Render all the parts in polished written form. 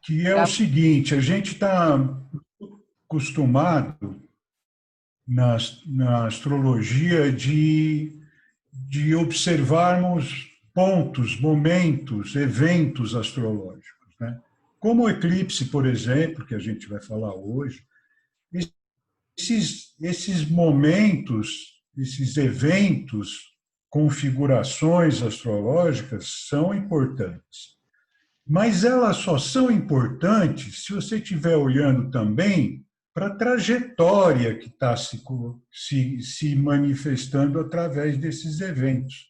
que é o seguinte: a gente está acostumado na astrologia de observarmos pontos, momentos, eventos astrológicos, né? Como o eclipse, por exemplo, que a gente vai falar hoje, esses momentos, esses eventos, configurações astrológicas são importantes. Mas elas só são importantes se você estiver olhando também para a trajetória que está se manifestando através desses eventos.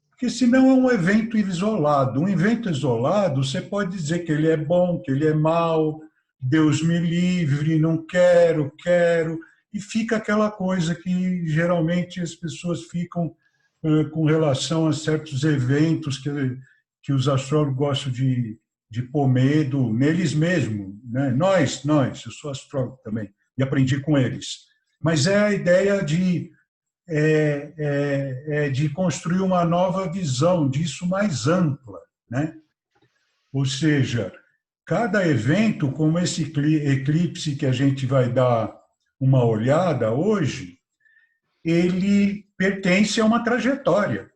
Porque senão é um evento isolado. Um evento isolado, você pode dizer que ele é bom, que ele é mau, Deus me livre, não quero, quero, e fica aquela coisa que geralmente as pessoas ficam com relação a certos eventos que os astrólogos gostam de pôr medo neles mesmos, né? Eu sou astrólogo também, e aprendi com eles. Mas é a ideia de construir uma nova visão disso mais ampla, né? Ou seja, cada evento, como esse eclipse que a gente vai dar uma olhada hoje, ele pertence a uma trajetória.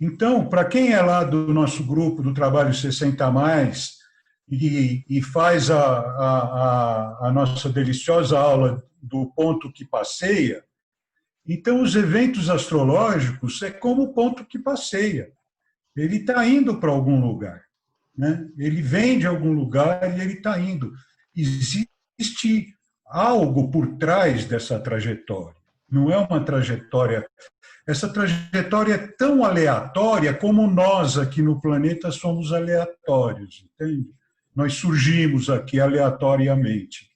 Então, para quem é lá do nosso grupo do Trabalho 60 Mais e faz a nossa deliciosa aula do ponto que passeia, então os eventos astrológicos é como o ponto que passeia. Ele está indo para algum lugar, né? Ele vem de algum lugar e ele está indo. Existe algo por trás dessa trajetória. Não é uma trajetória. Essa trajetória é tão aleatória como nós aqui no planeta somos aleatórios, entende? Nós surgimos aqui aleatoriamente.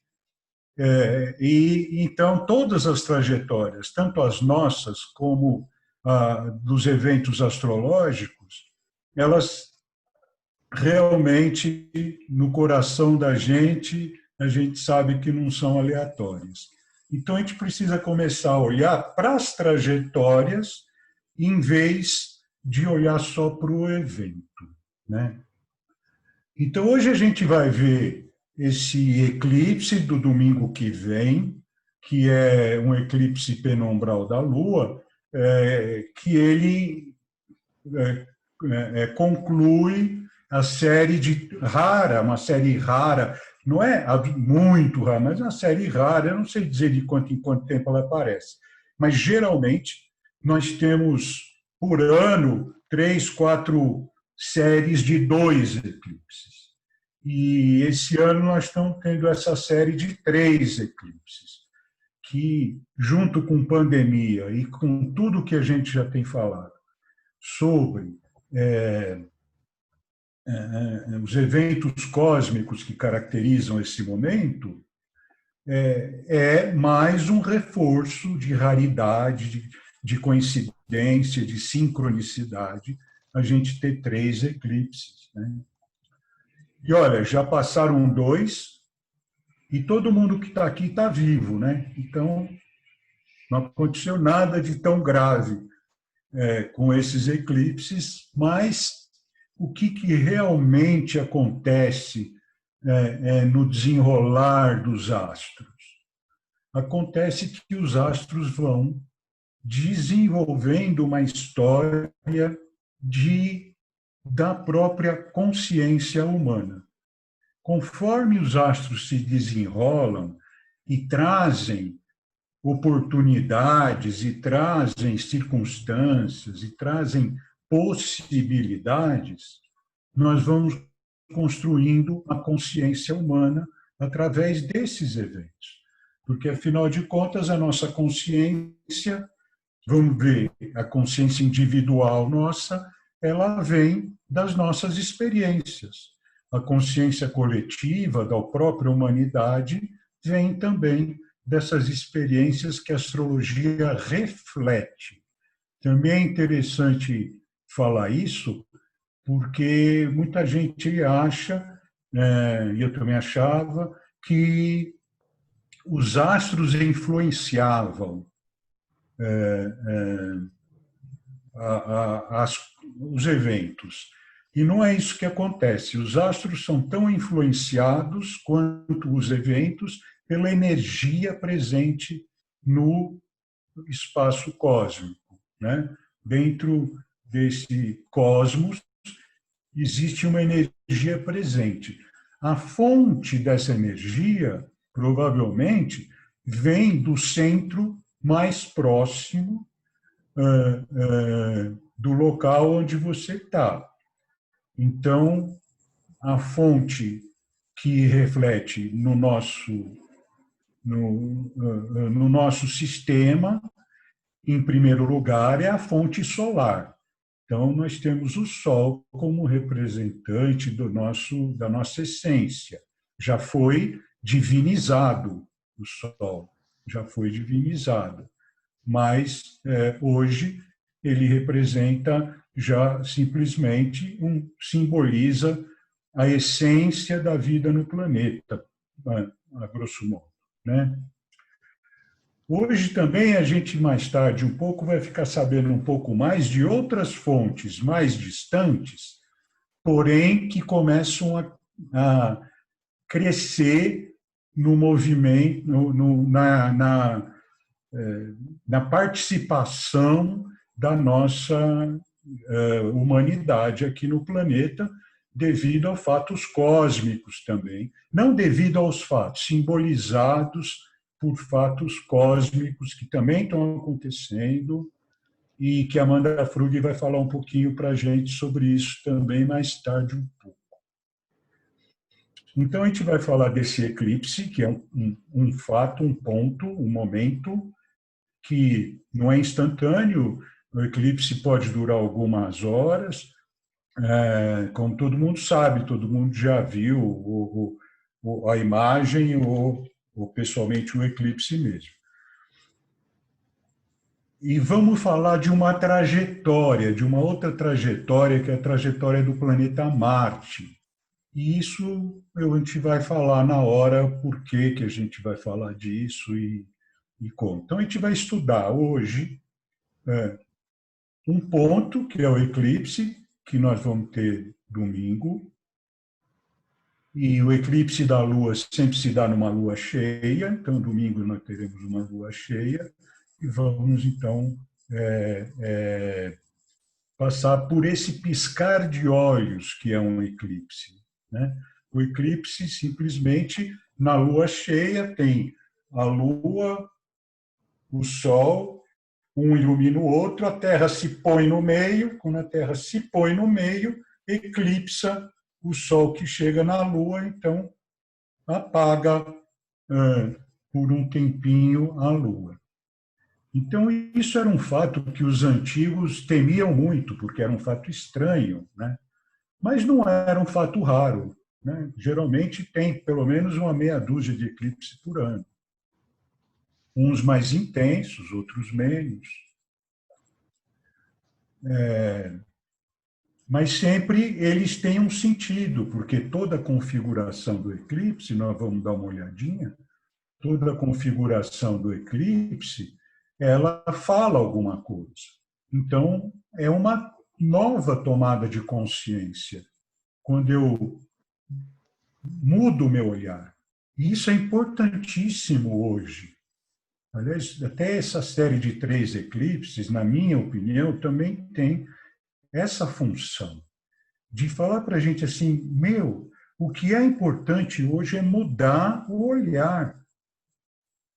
E então todas as trajetórias, tanto as nossas como dos eventos astrológicos, elas realmente no coração da gente, a gente sabe que não são aleatórias. Então a gente precisa começar a olhar para as trajetórias em vez de olhar só para o evento, né? Então hoje a gente vai ver esse eclipse do domingo que vem, que é um eclipse penumbral da Lua, que ele conclui a série uma série rara, não é muito rara, mas uma série rara, eu não sei dizer de quanto em quanto tempo ela aparece, mas geralmente nós temos por ano 3, 4 séries de 2 eclipses. E esse ano nós estamos tendo essa série de 3 eclipses, que, junto com pandemia e com tudo que a gente já tem falado sobre os eventos cósmicos que caracterizam esse momento, mais um reforço de raridade, de coincidência, de sincronicidade, a gente ter 3 eclipses, né? E olha, já passaram 2 e todo mundo que está aqui está vivo, né? Então, não aconteceu nada de tão grave com esses eclipses, mas o que realmente acontece no desenrolar dos astros? Acontece que os astros vão desenvolvendo uma história da própria consciência humana. Conforme os astros se desenrolam e trazem oportunidades, e trazem circunstâncias, e trazem possibilidades, nós vamos construindo a consciência humana através desses eventos. Porque, afinal de contas, a nossa consciência, vamos ver, a consciência individual nossa, ela vem das nossas experiências. A consciência coletiva da própria humanidade vem também dessas experiências que a astrologia reflete. Também é interessante falar isso, porque muita gente acha, e eu também achava, que os astros influenciavam os eventos. E não é isso que acontece. Os astros são tão influenciados quanto os eventos pela energia presente no espaço cósmico, né? Dentro desse cosmos existe uma energia presente. A fonte dessa energia, provavelmente, vem do centro mais próximo do local onde você está. Então, a fonte que reflete no nosso sistema, em primeiro lugar, é a fonte solar. Então, nós temos o Sol como representante da nossa essência. Já foi divinizado o Sol, já foi divinizado. Mas, hoje, ele representa já simplesmente simboliza a essência da vida no planeta, a grosso modo, né? Hoje também a gente, mais tarde, um pouco, vai ficar sabendo um pouco mais de outras fontes mais distantes, porém que começam a crescer no movimento, na participação da nossa humanidade aqui no planeta, devido a fatos cósmicos também, não devido aos fatos, simbolizados por fatos cósmicos que também estão acontecendo e que a Amanda Frug vai falar um pouquinho para a gente sobre isso também mais tarde um pouco. Então, a gente vai falar desse eclipse, que é um fato, um ponto, um momento que não é instantâneo, o eclipse pode durar algumas horas, como todo mundo sabe, todo mundo já viu a imagem ou pessoalmente o eclipse mesmo. E vamos falar de uma trajetória, de uma outra trajetória, que é a trajetória do planeta Marte. E isso a gente vai falar na hora por que a gente vai falar disso e como. Então, a gente vai estudar hoje um ponto, que é o eclipse, que nós vamos ter domingo. E o eclipse da Lua sempre se dá numa lua cheia, então domingo nós teremos uma lua cheia, e vamos, então, passar por esse piscar de olhos que é um eclipse, né? O eclipse, simplesmente, na lua cheia, tem a Lua, o Sol, um ilumina o outro, a Terra se põe no meio, quando a Terra se põe no meio, eclipsa o Sol que chega na Lua, então apaga por um tempinho a Lua. Então, isso era um fato que os antigos temiam muito, porque era um fato estranho, né? Mas não era um fato raro, né? Geralmente tem pelo menos uma meia dúzia de eclipses por ano. Uns mais intensos, outros menos. Mas sempre eles têm um sentido, porque toda a configuração do eclipse, nós vamos dar uma olhadinha, toda a configuração do eclipse, ela fala alguma coisa. Então, é uma nova tomada de consciência, quando eu mudo o meu olhar. E isso é importantíssimo hoje. Aliás, até essa série de 3 eclipses, na minha opinião, também tem essa função de falar para a gente assim, o que é importante hoje é mudar o olhar.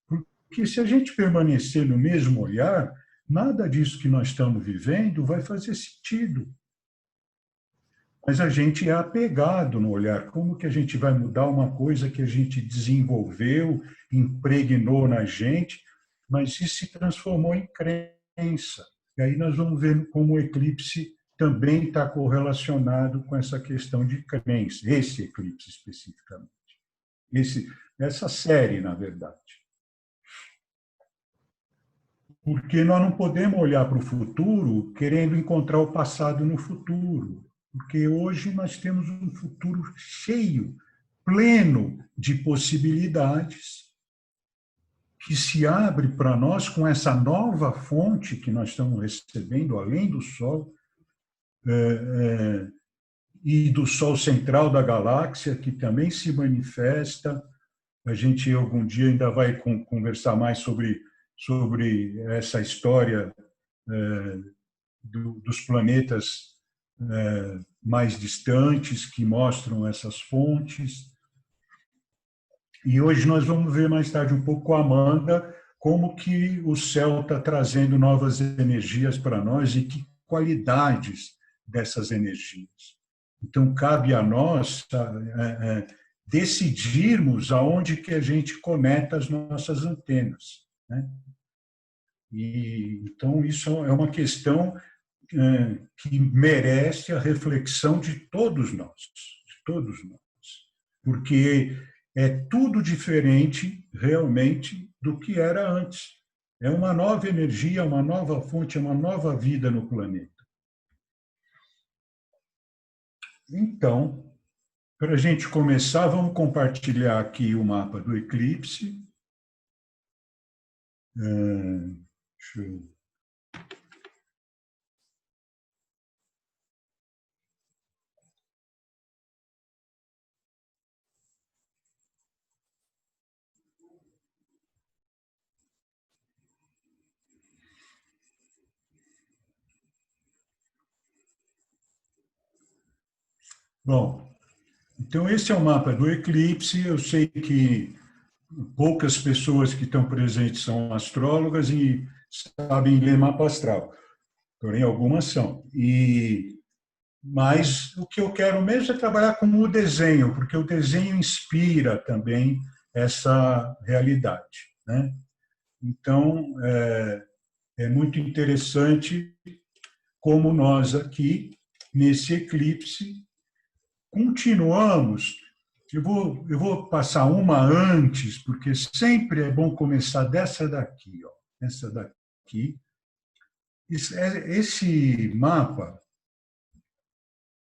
Porque se a gente permanecer no mesmo olhar, nada disso que nós estamos vivendo vai fazer sentido. Mas a gente é apegado no olhar. Como que a gente vai mudar uma coisa que a gente desenvolveu, impregnou na gente, mas isso se transformou em crença? E aí nós vamos ver como o eclipse também está correlacionado com essa questão de crença, esse eclipse especificamente. Essa série, na verdade. Porque nós não podemos olhar para o futuro querendo encontrar o passado no futuro. Porque hoje nós temos um futuro cheio, pleno de possibilidades, que se abre para nós com essa nova fonte que nós estamos recebendo, além do Sol, e do Sol central da galáxia, que também se manifesta. A gente algum dia ainda vai conversar mais sobre essa história dos planetas mais distantes que mostram essas fontes. E hoje nós vamos ver mais tarde um pouco com a Amanda como que o céu está trazendo novas energias para nós e que qualidades dessas energias. Então, cabe a nós decidirmos aonde que a gente conecta as nossas antenas, né? E, então, isso é uma questão que merece a reflexão de todos nós, porque é tudo diferente realmente do que era antes. É uma nova energia, uma nova fonte, uma nova vida no planeta. Então, para a gente começar, vamos compartilhar aqui o mapa do eclipse. Deixa eu... Bom, então esse é o mapa do eclipse. Eu sei que poucas pessoas que estão presentes são astrólogas e sabem ler mapa astral, porém algumas são. Mas o que eu quero mesmo é trabalhar com o desenho, porque o desenho inspira também essa realidade, né? Então, é muito interessante como nós aqui, nesse eclipse, continuamos. Eu vou passar uma antes, porque sempre é bom começar dessa daqui, ó, essa daqui. Esse mapa,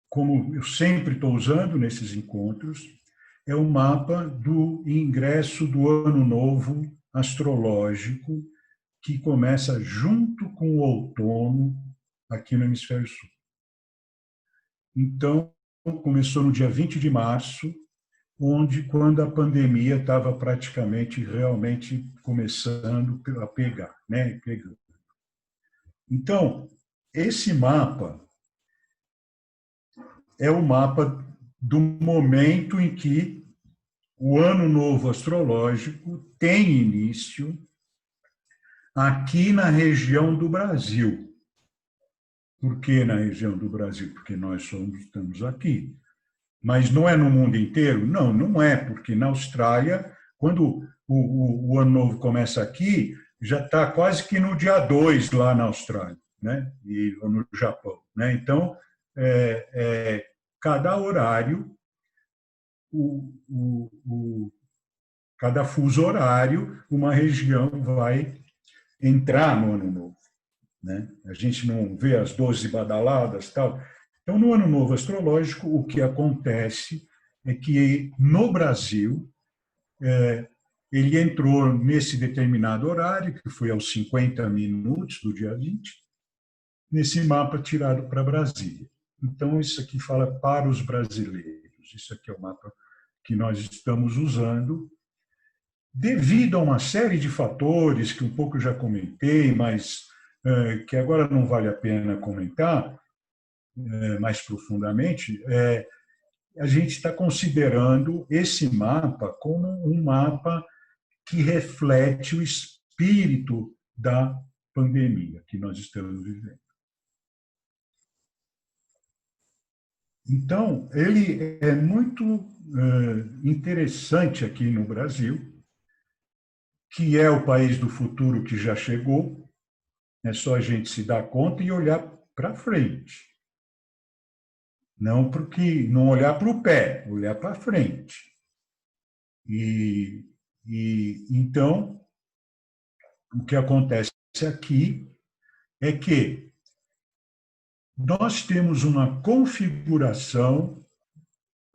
como eu sempre estou usando nesses encontros, é o mapa do ingresso do Ano Novo astrológico, que começa junto com o outono aqui no Hemisfério Sul. Então, começou no dia 20 de março, quando a pandemia estava praticamente, realmente começando a pegar, né? Pegando. Então, esse mapa é o mapa do momento em que o Ano Novo Astrológico tem início aqui na região do Brasil. Por que na região do Brasil? Porque nós estamos aqui. Mas não é no mundo inteiro? Não, não é, porque na Austrália, quando o Ano Novo começa aqui, já está quase que no dia 2 lá na Austrália, né? E no Japão, né? Então, cada horário, cada fuso horário, uma região vai entrar no Ano Novo, né? A gente não vê as 12 badaladas e tal. Então, no Ano Novo Astrológico, o que acontece é que, no Brasil, ele entrou nesse determinado horário, que foi aos 50 minutos do dia 20, nesse mapa tirado para Brasília. Então, isso aqui fala para os brasileiros. Isso aqui é o mapa que nós estamos usando, devido a uma série de fatores que um pouco já comentei, mas que agora não vale a pena comentar mais profundamente. A gente está considerando esse mapa como um mapa que reflete o espírito da pandemia que nós estamos vivendo. Então, ele é muito interessante aqui no Brasil, que é o país do futuro que já chegou. É só a gente se dar conta e olhar para frente. Não olhar para o pé, olhar para frente. Então, o que acontece aqui é que nós temos uma configuração.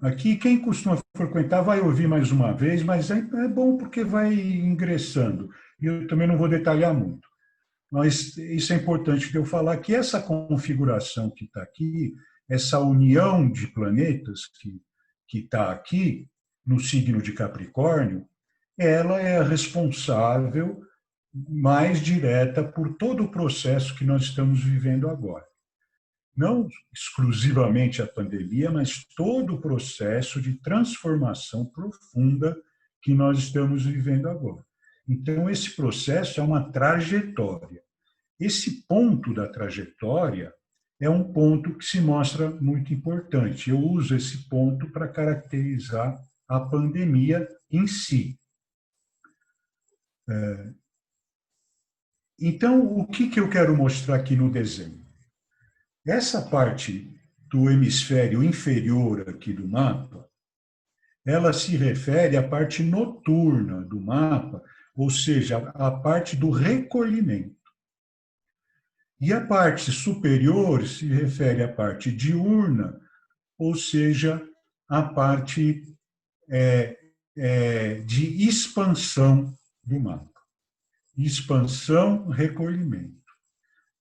Aqui, quem costuma frequentar vai ouvir mais uma vez, mas é bom porque vai ingressando. E eu também não vou detalhar muito. Mas isso é importante que eu falar, que essa configuração que está aqui essa união de planetas que está aqui, no signo de Capricórnio, ela é a responsável mais direta por todo o processo que nós estamos vivendo agora. Não exclusivamente a pandemia, mas todo o processo de transformação profunda que nós estamos vivendo agora. Então, esse processo é uma trajetória. Esse ponto da trajetória é um ponto que se mostra muito importante. Eu uso esse ponto para caracterizar a pandemia em si. Então, o que eu quero mostrar aqui no desenho? Essa parte do hemisfério inferior aqui do mapa, ela se refere à parte noturna do mapa, ou seja, à parte do recolhimento. E a parte superior se refere à parte diurna, ou seja, à parte de expansão do mapa. Expansão, recolhimento.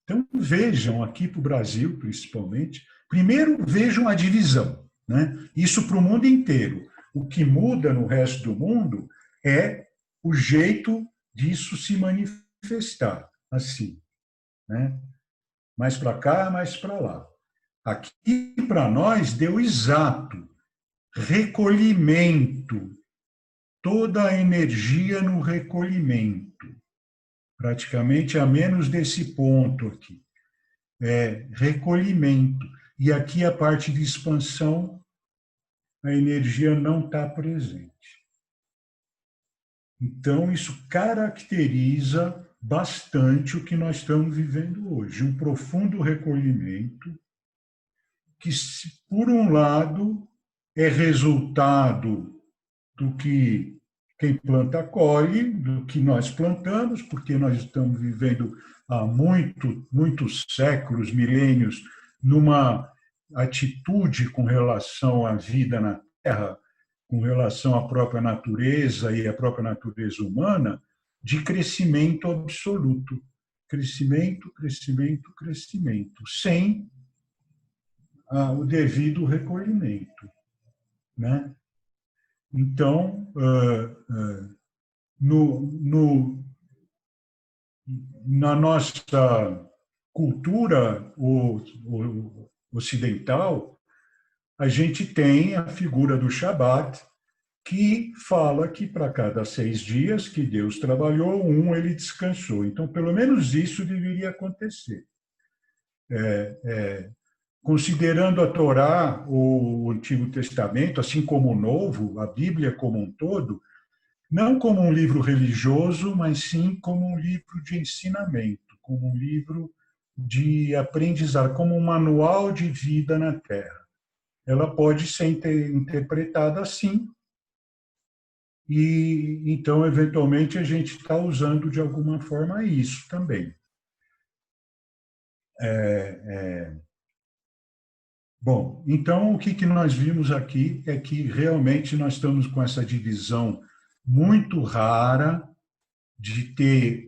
Então, vejam aqui para o Brasil, principalmente, primeiro vejam a divisão, né? Isso para o mundo inteiro. O que muda no resto do mundo é o jeito disso se manifestar, assim, né? Mais para cá, mais para lá. Aqui, para nós, deu exato. Recolhimento. Toda a energia no recolhimento. Praticamente a menos desse ponto aqui. Recolhimento. E aqui a parte de expansão, a energia não está presente. Então, isso caracteriza bastante o que nós estamos vivendo hoje. Um profundo recolhimento que, por um lado, é resultado do que quem planta colhe, do que nós plantamos, porque nós estamos vivendo há muitos séculos, milênios, numa atitude com relação à vida na Terra, com relação à própria natureza e à própria natureza humana, de crescimento absoluto. Crescimento, crescimento, crescimento, sem o devido recolhimento, né? Então, na nossa cultura ocidental, a gente tem a figura do Shabat, que fala que para cada 6 dias que Deus trabalhou, ele descansou. Então, pelo menos isso deveria acontecer. Considerando a Torá, o Antigo Testamento, assim como o Novo, a Bíblia como um todo, não como um livro religioso, mas sim como um livro de ensinamento, como um livro de aprendizado, como um manual de vida na Terra. Ela pode ser interpretada assim, e então, eventualmente, a gente está usando de alguma forma isso também. Bom, então o que nós vimos aqui é que realmente nós estamos com essa divisão muito rara de ter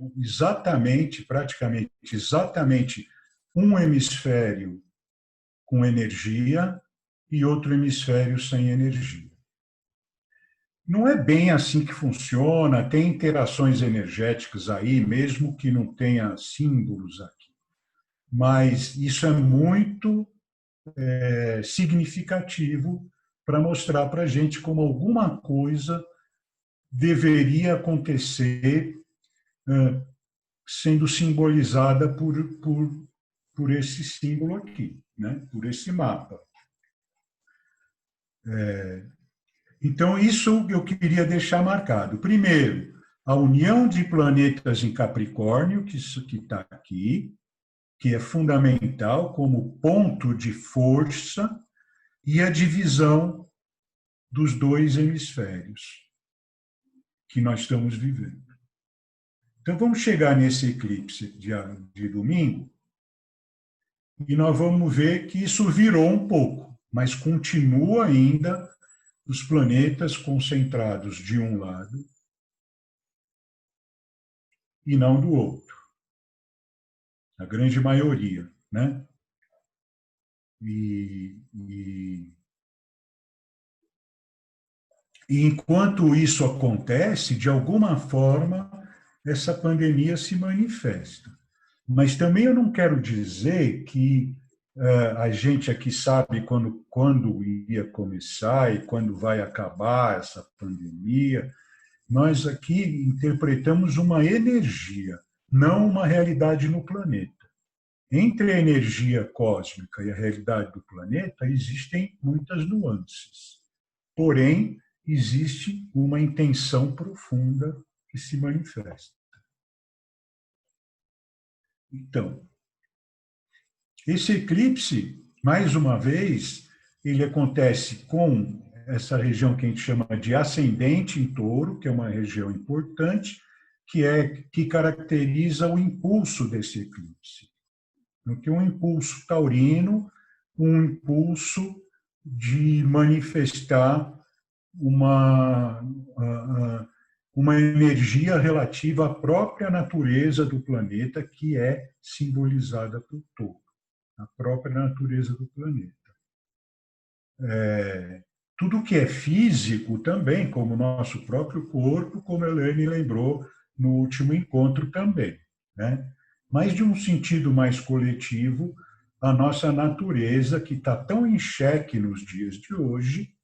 praticamente exatamente, um hemisfério com energia e outro hemisfério sem energia. Não é bem assim que funciona, tem interações energéticas aí, mesmo que não tenha símbolos aqui. Mas isso é muito significativo para mostrar para a gente como alguma coisa deveria acontecer sendo simbolizada por esse símbolo aqui, né? Por esse mapa. Então, isso eu queria deixar marcado. Primeiro, a união de planetas em Capricórnio, que está aqui, que é fundamental como ponto de força, e a divisão dos 2 hemisférios que nós estamos vivendo. Então, vamos chegar nesse eclipse de domingo e nós vamos ver que isso virou um pouco, mas continua ainda os planetas concentrados de um lado e não do outro. A grande maioria, né? E, e, e enquanto isso acontece, de alguma forma, essa pandemia se manifesta. Mas também eu não quero dizer que a gente aqui sabe quando ia começar e quando vai acabar essa pandemia. Nós aqui interpretamos uma energia, não uma realidade no planeta. Entre a energia cósmica e a realidade do planeta existem muitas nuances. Porém, existe uma intenção profunda que se manifesta. Então, esse eclipse, mais uma vez, ele acontece com essa região que a gente chama de ascendente em Touro, que é uma região importante, que caracteriza o impulso desse eclipse. Então, tem um impulso taurino, um impulso de manifestar uma, uma energia relativa à própria natureza do planeta, que é simbolizada por touro, a própria natureza do planeta. Tudo que é físico também, como o nosso próprio corpo, como a Elaine lembrou no último encontro também, né? Mas de um sentido mais coletivo, a nossa natureza, que está tão em xeque nos dias de hoje,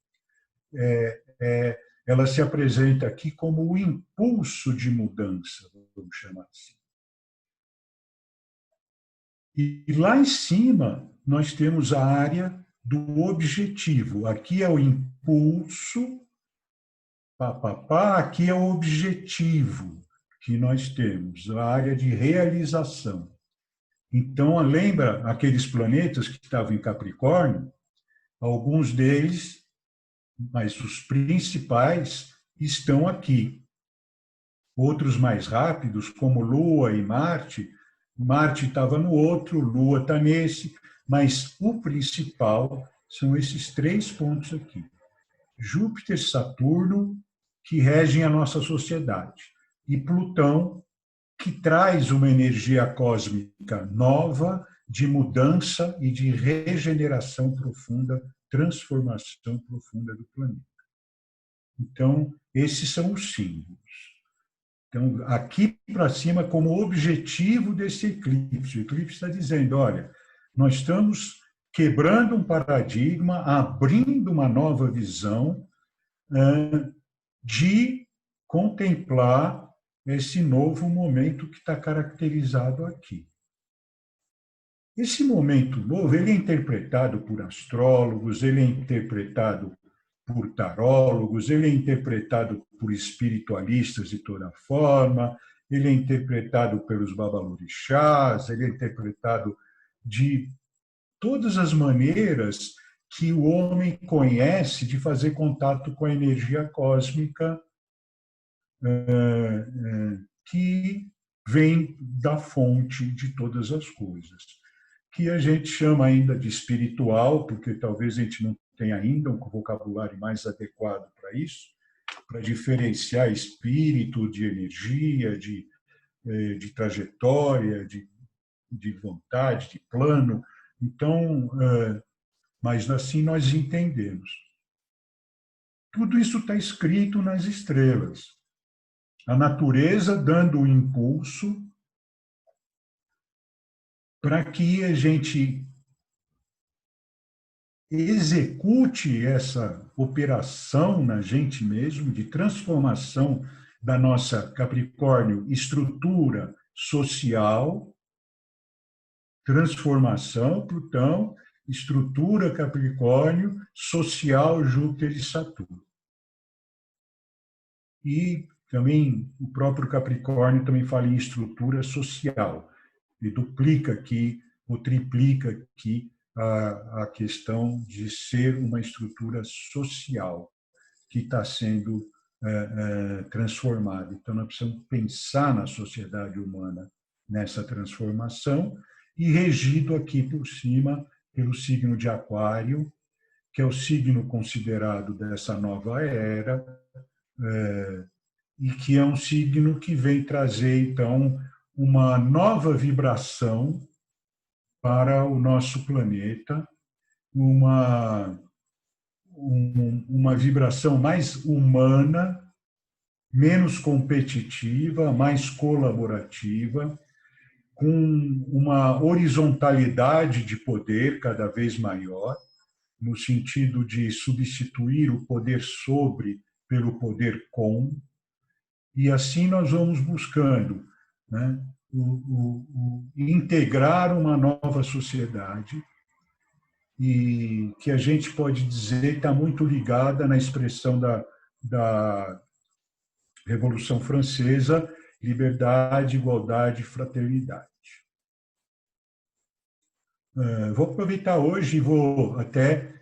ela se apresenta aqui como o impulso de mudança, vamos chamar assim. E lá em cima, nós temos a área do objetivo. Aqui é o impulso, aqui é o objetivo que nós temos, a área de realização. Então, lembra aqueles planetas que estavam em Capricórnio? Alguns deles, mas os principais, estão aqui. Outros mais rápidos, como Lua e Marte, Marte estava no outro, Lua está nesse, mas o principal são esses 3 pontos aqui. Júpiter, Saturno, que regem a nossa sociedade, e Plutão, que traz uma energia cósmica nova de mudança e de regeneração profunda, transformação profunda do planeta. Então, esses são os símbolos. Então, aqui para cima, como objetivo desse eclipse, o eclipse está dizendo, olha, nós estamos quebrando um paradigma, abrindo uma nova visão de contemplar esse novo momento que está caracterizado aqui. Esse momento novo, ele é interpretado por astrólogos, ele é interpretado por tarólogos, ele é interpretado por espiritualistas de toda forma, ele é interpretado pelos babalorixás, ele é interpretado de todas as maneiras que o homem conhece de fazer contato com a energia cósmica que vem da fonte de todas as coisas, que a gente chama ainda de espiritual, porque talvez a gente não tenha ainda um vocabulário mais adequado para isso, para diferenciar espírito de energia, de trajetória, de vontade, de plano. Então, mas assim nós entendemos. Tudo isso está escrito nas estrelas. A natureza dando o impulso para que a gente execute essa operação na gente mesmo de transformação da nossa Capricórnio estrutura social, transformação Plutão, estrutura Capricórnio social Júpiter e Saturno. E também o próprio Capricórnio também fala em estrutura social. E duplica aqui, ou triplica aqui, a questão de ser uma estrutura social que está sendo transformada. Então, nós precisamos pensar na sociedade humana nessa transformação e regido aqui por cima pelo signo de Aquário, que é o signo considerado dessa nova era, e que é um signo que vem trazer, então, uma nova vibração para o nosso planeta, uma, uma vibração mais humana, menos competitiva, mais colaborativa, com uma horizontalidade de poder cada vez maior, no sentido de substituir o poder sobre pelo poder com, e assim nós vamos buscando, né, integrar uma nova sociedade, e que a gente pode dizer está muito ligada na expressão da Revolução Francesa: liberdade, igualdade e fraternidade. Vou aproveitar hoje e vou até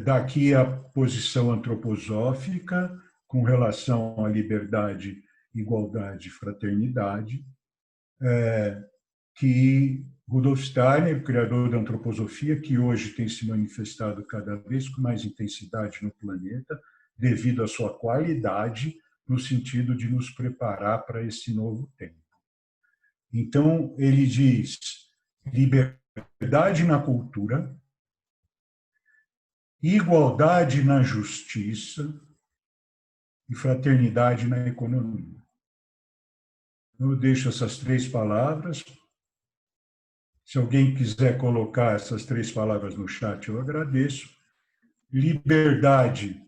dar aqui a posição antroposófica com relação à liberdade, igualdade e fraternidade, que Rudolf Steiner, o criador da antroposofia, que hoje tem se manifestado cada vez com mais intensidade no planeta, devido à sua qualidade, no sentido de nos preparar para esse novo tempo. Então, ele diz: liberdade na cultura, igualdade na justiça e fraternidade na economia. Eu deixo essas três palavras. Se alguém quiser colocar essas três palavras no chat, eu agradeço. Liberdade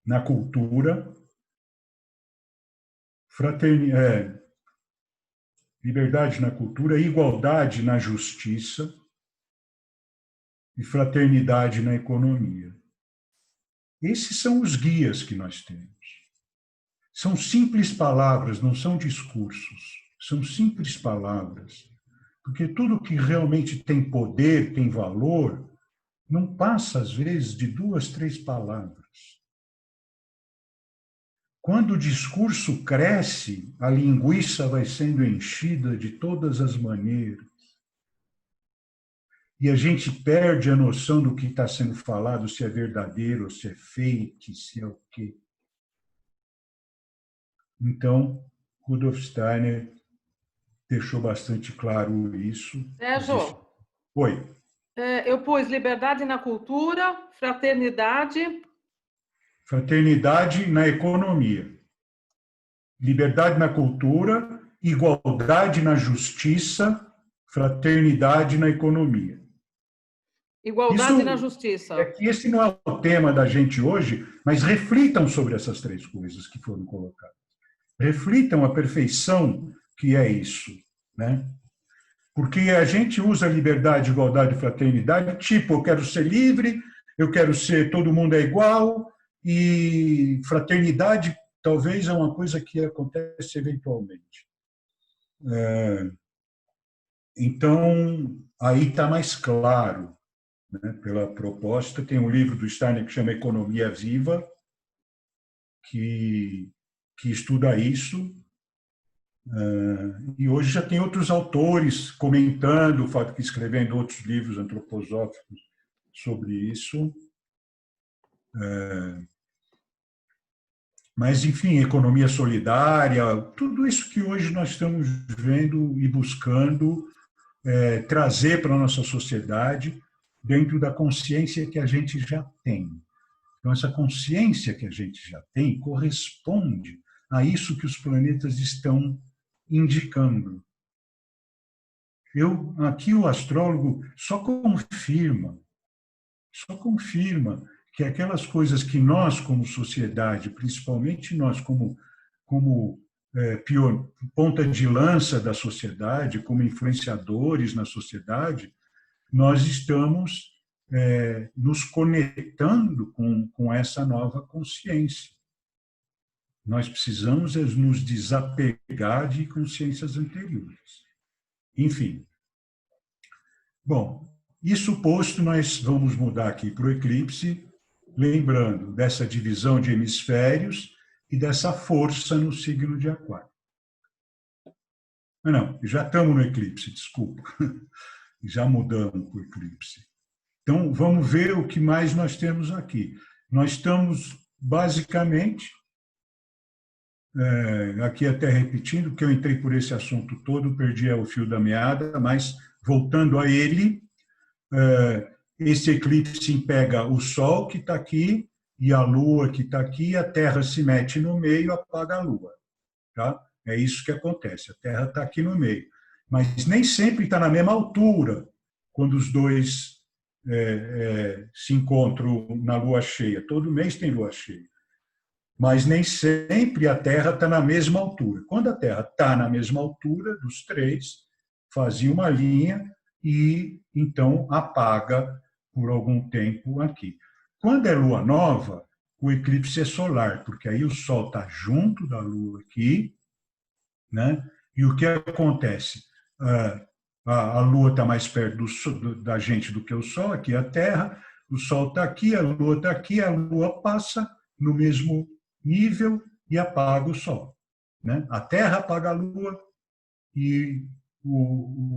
na cultura, liberdade na cultura, igualdade na justiça e fraternidade na economia. Esses são os guias que nós temos. São simples palavras, não são discursos. São simples palavras. Porque tudo que realmente tem poder, tem valor, não passa, às vezes, de 2, 3 palavras. Quando o discurso cresce, a linguiça vai sendo enchida de todas as maneiras. E a gente perde a noção do que está sendo falado, se é verdadeiro, se é fake, se é o quê. Então, Rudolf Steiner deixou bastante claro isso. Sérgio, Oi. Eu pus liberdade na cultura, fraternidade... Fraternidade na economia. Liberdade na cultura, igualdade na justiça, fraternidade na economia. Igualdade na justiça. Esse não é o tema da gente hoje, mas reflitam sobre essas três coisas que foram colocadas. Reflitam a perfeição que é isso, né? Porque a gente usa liberdade, igualdade e fraternidade, tipo, eu quero ser livre, eu quero ser, todo mundo é igual, e fraternidade talvez é uma coisa que acontece eventualmente. Então, aí está mais claro, né, pela proposta. Tem um livro do Steiner que chama Economia Viva, que estuda isso. E hoje já tem outros autores comentando, escrevendo outros livros antroposóficos sobre isso. Mas, enfim, economia solidária, tudo isso que hoje nós estamos vendo e buscando trazer para a nossa sociedade dentro da consciência que a gente já tem. Então, essa consciência que a gente já tem corresponde a isso que os planetas estão indicando. Aqui o astrólogo só confirma que aquelas coisas que nós, como sociedade, principalmente nós, como ponta de lança da sociedade, como influenciadores na sociedade, nós estamos nos conectando com essa nova consciência. Nós precisamos nos desapegar de consciências anteriores. Enfim. Bom, isso posto, nós vamos mudar aqui para o eclipse, lembrando dessa divisão de hemisférios e dessa força no signo de Aquário. Não, já estamos no eclipse, desculpa. Já mudamos para o eclipse. Então, vamos ver o que mais nós temos aqui. Nós estamos, basicamente, aqui até repetindo, que eu entrei por esse assunto todo, perdi o fio da meada, mas voltando a ele, esse eclipse pega o Sol, que está aqui, e a Lua, que está aqui, a Terra se mete no meio e apaga a Lua. Tá? É isso que acontece, a Terra está aqui no meio. Mas nem sempre está na mesma altura quando os dois se encontram na Lua cheia. Todo mês tem Lua cheia. Mas nem sempre a Terra está na mesma altura. Quando a Terra está na mesma altura dos três, fazia uma linha e então apaga por algum tempo aqui. Quando é lua nova, o eclipse é solar, porque aí o Sol está junto da Lua aqui, né? E o que acontece? A Lua está mais perto da gente do que o Sol, aqui é a Terra, o Sol está aqui, a Lua está aqui, a Lua passa no mesmo nível e apaga o Sol. Né? A Terra apaga a Lua e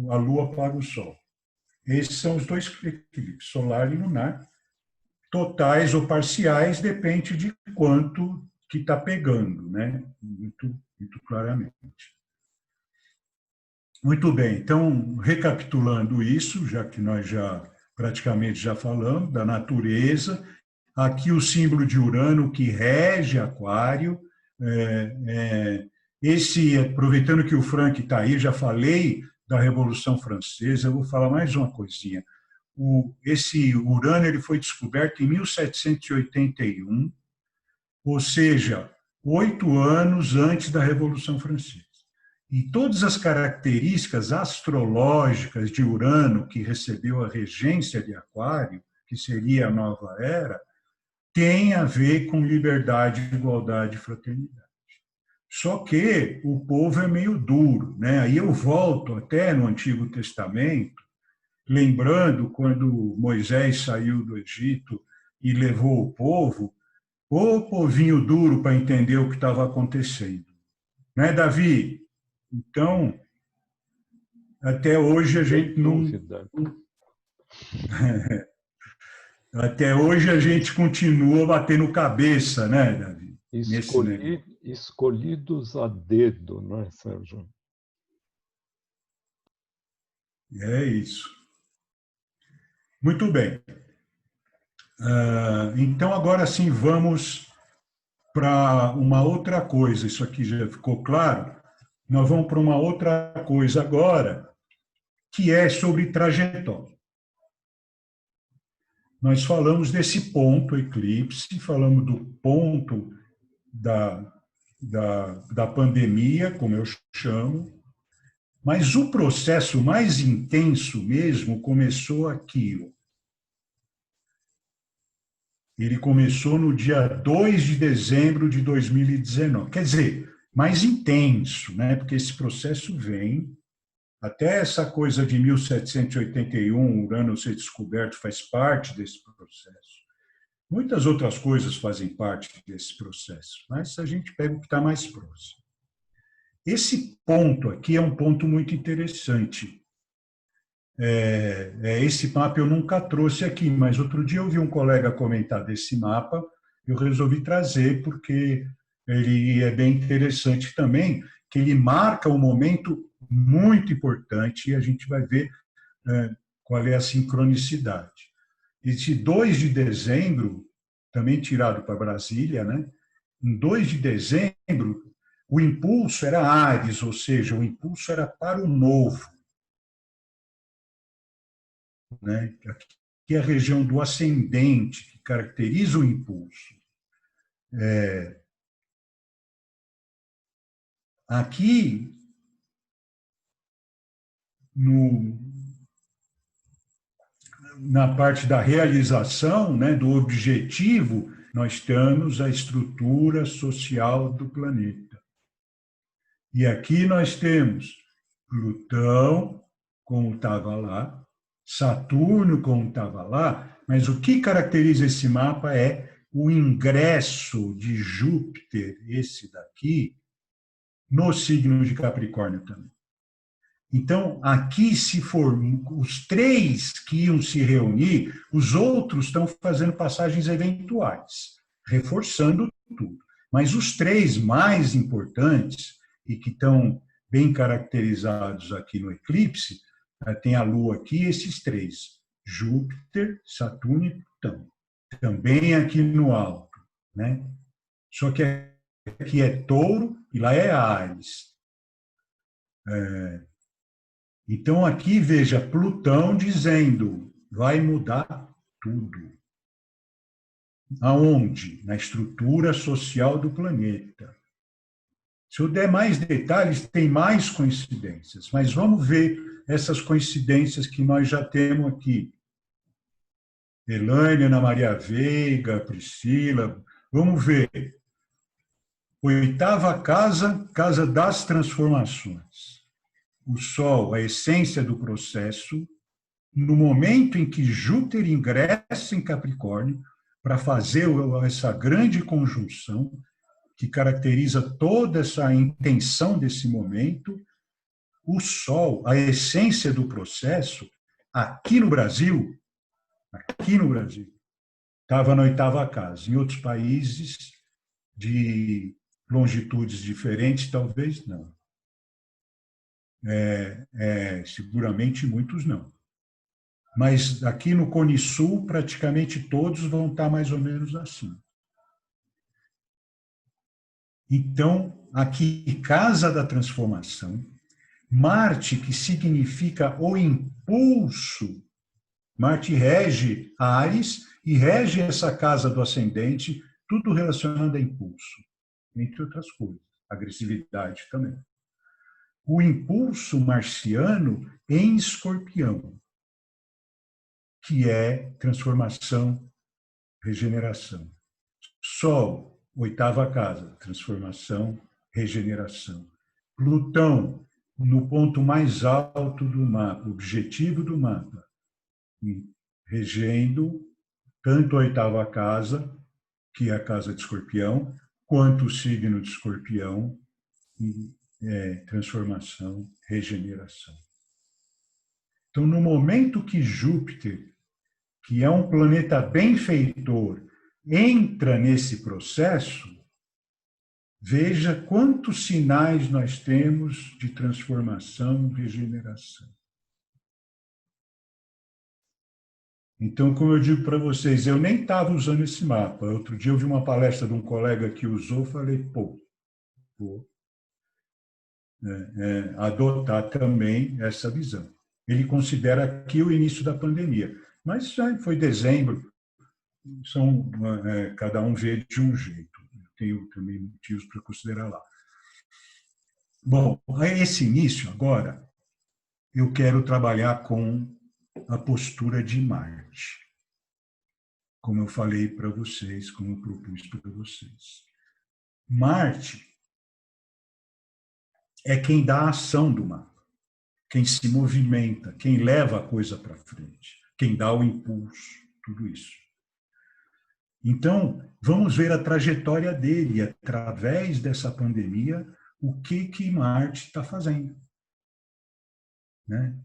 a Lua apaga o Sol. Esses são os dois eclipses, solar e lunar. Totais ou parciais, depende de quanto que está pegando, né? Muito claramente. Muito bem, então, recapitulando isso, já que nós praticamente já falamos da natureza, aqui o símbolo de Urano que rege Aquário, aproveitando que o Frank está aí, já falei da Revolução Francesa, eu vou falar mais uma coisinha. Esse Urano ele foi descoberto em 1781, ou seja, 8 anos antes da Revolução Francesa. E todas as características astrológicas de Urano, que recebeu a regência de Aquário, que seria a nova era, têm a ver com liberdade, igualdade e fraternidade. Só que o povo é meio duro, né? Aí eu volto até no Antigo Testamento, lembrando quando Moisés saiu do Egito e levou o povo, o povinho duro para entender o que estava acontecendo. Né, Davi? Então, até hoje a gente não... Até hoje a gente continua batendo cabeça, né, Davi? Escolhidos a dedo, não é, Sérgio? É isso. Muito bem. Então, agora sim, vamos para uma outra coisa. Isso aqui já ficou claro? Nós vamos para uma outra coisa agora, que é sobre trajetória. Nós falamos desse ponto eclipse, falamos do ponto da pandemia, como eu chamo, mas o processo mais intenso mesmo começou aqui. Ele começou no dia 2 de dezembro de 2019. Quer dizer, mais intenso, né? Porque esse processo vem, até essa coisa de 1781, Urano ser descoberto, faz parte desse processo. Muitas outras coisas fazem parte desse processo, mas a gente pega o que está mais próximo. Esse ponto aqui é um ponto muito interessante. Esse mapa eu nunca trouxe aqui, mas outro dia eu vi um colega comentar desse mapa, eu resolvi trazer porque ele é bem interessante também, que ele marca um momento muito importante e a gente vai ver qual é a sincronicidade. Esse 2 de dezembro, também tirado para Brasília, né? Em 2 de dezembro, o impulso era Áries, ou seja, o impulso era para o novo. Né? Aqui é a região do ascendente, que caracteriza o impulso. Aqui, na parte da realização, né, do objetivo, nós temos a estrutura social do planeta. E aqui nós temos Plutão, como estava lá, Saturno, como estava lá, mas o que caracteriza esse mapa é o ingresso de Júpiter, esse daqui, no signo de Capricórnio também. Então, aqui se formam os três que iam se reunir, os outros estão fazendo passagens eventuais, reforçando tudo. Mas os três mais importantes, e que estão bem caracterizados aqui no eclipse, Tem a Lua aqui, esses três: Júpiter, Saturno e Plutão. Também aqui no alto, né? Só que aqui é Touro e lá é Áries. Então aqui veja Plutão dizendo: vai mudar tudo. Aonde? Na estrutura social do planeta. Se eu der mais detalhes, tem mais coincidências, mas vamos ver essas coincidências que nós já temos aqui. Elaine, Ana Maria Veiga, Priscila, vamos ver. Oitava casa, casa das transformações. O Sol, a essência do processo, no momento em que Júpiter ingressa em Capricórnio, para fazer essa grande conjunção que caracteriza toda essa intenção desse momento, o Sol, a essência do processo, aqui no Brasil, estava na oitava casa. Em outros países de longitudes diferentes, talvez não. Seguramente muitos não. Mas aqui no Cone Sul, praticamente todos vão estar mais ou menos assim. Então, aqui, casa da transformação, Marte, que significa o impulso, Marte rege Áries e rege essa casa do ascendente, tudo relacionado a impulso, entre outras coisas, agressividade também. O impulso marciano em Escorpião, que é transformação, regeneração. Sol, oitava casa, transformação, regeneração. Plutão, no ponto mais alto do mapa, objetivo do mapa, regendo tanto a oitava casa, que é a casa de Escorpião, quanto o signo de Escorpião, transformação, regeneração. Então, no momento que Júpiter, que é um planeta benfeitor, entra nesse processo, veja quantos sinais nós temos de transformação e regeneração. Então, como eu digo para vocês, eu nem estava usando esse mapa. Outro dia eu vi uma palestra de um colega que usou, falei, vou adotar também essa visão. Ele considera aqui o início da pandemia, mas já foi dezembro, cada um vê de um jeito. Eu tenho também motivos para considerar lá. Bom, esse início agora, eu quero trabalhar com a postura de Marte, como eu falei para vocês, como eu propus para vocês. Marte é quem dá a ação do mapa, quem se movimenta, quem leva a coisa para frente, quem dá o impulso, tudo isso. Então, vamos ver a trajetória dele, através dessa pandemia, o que Marte está fazendo. Né?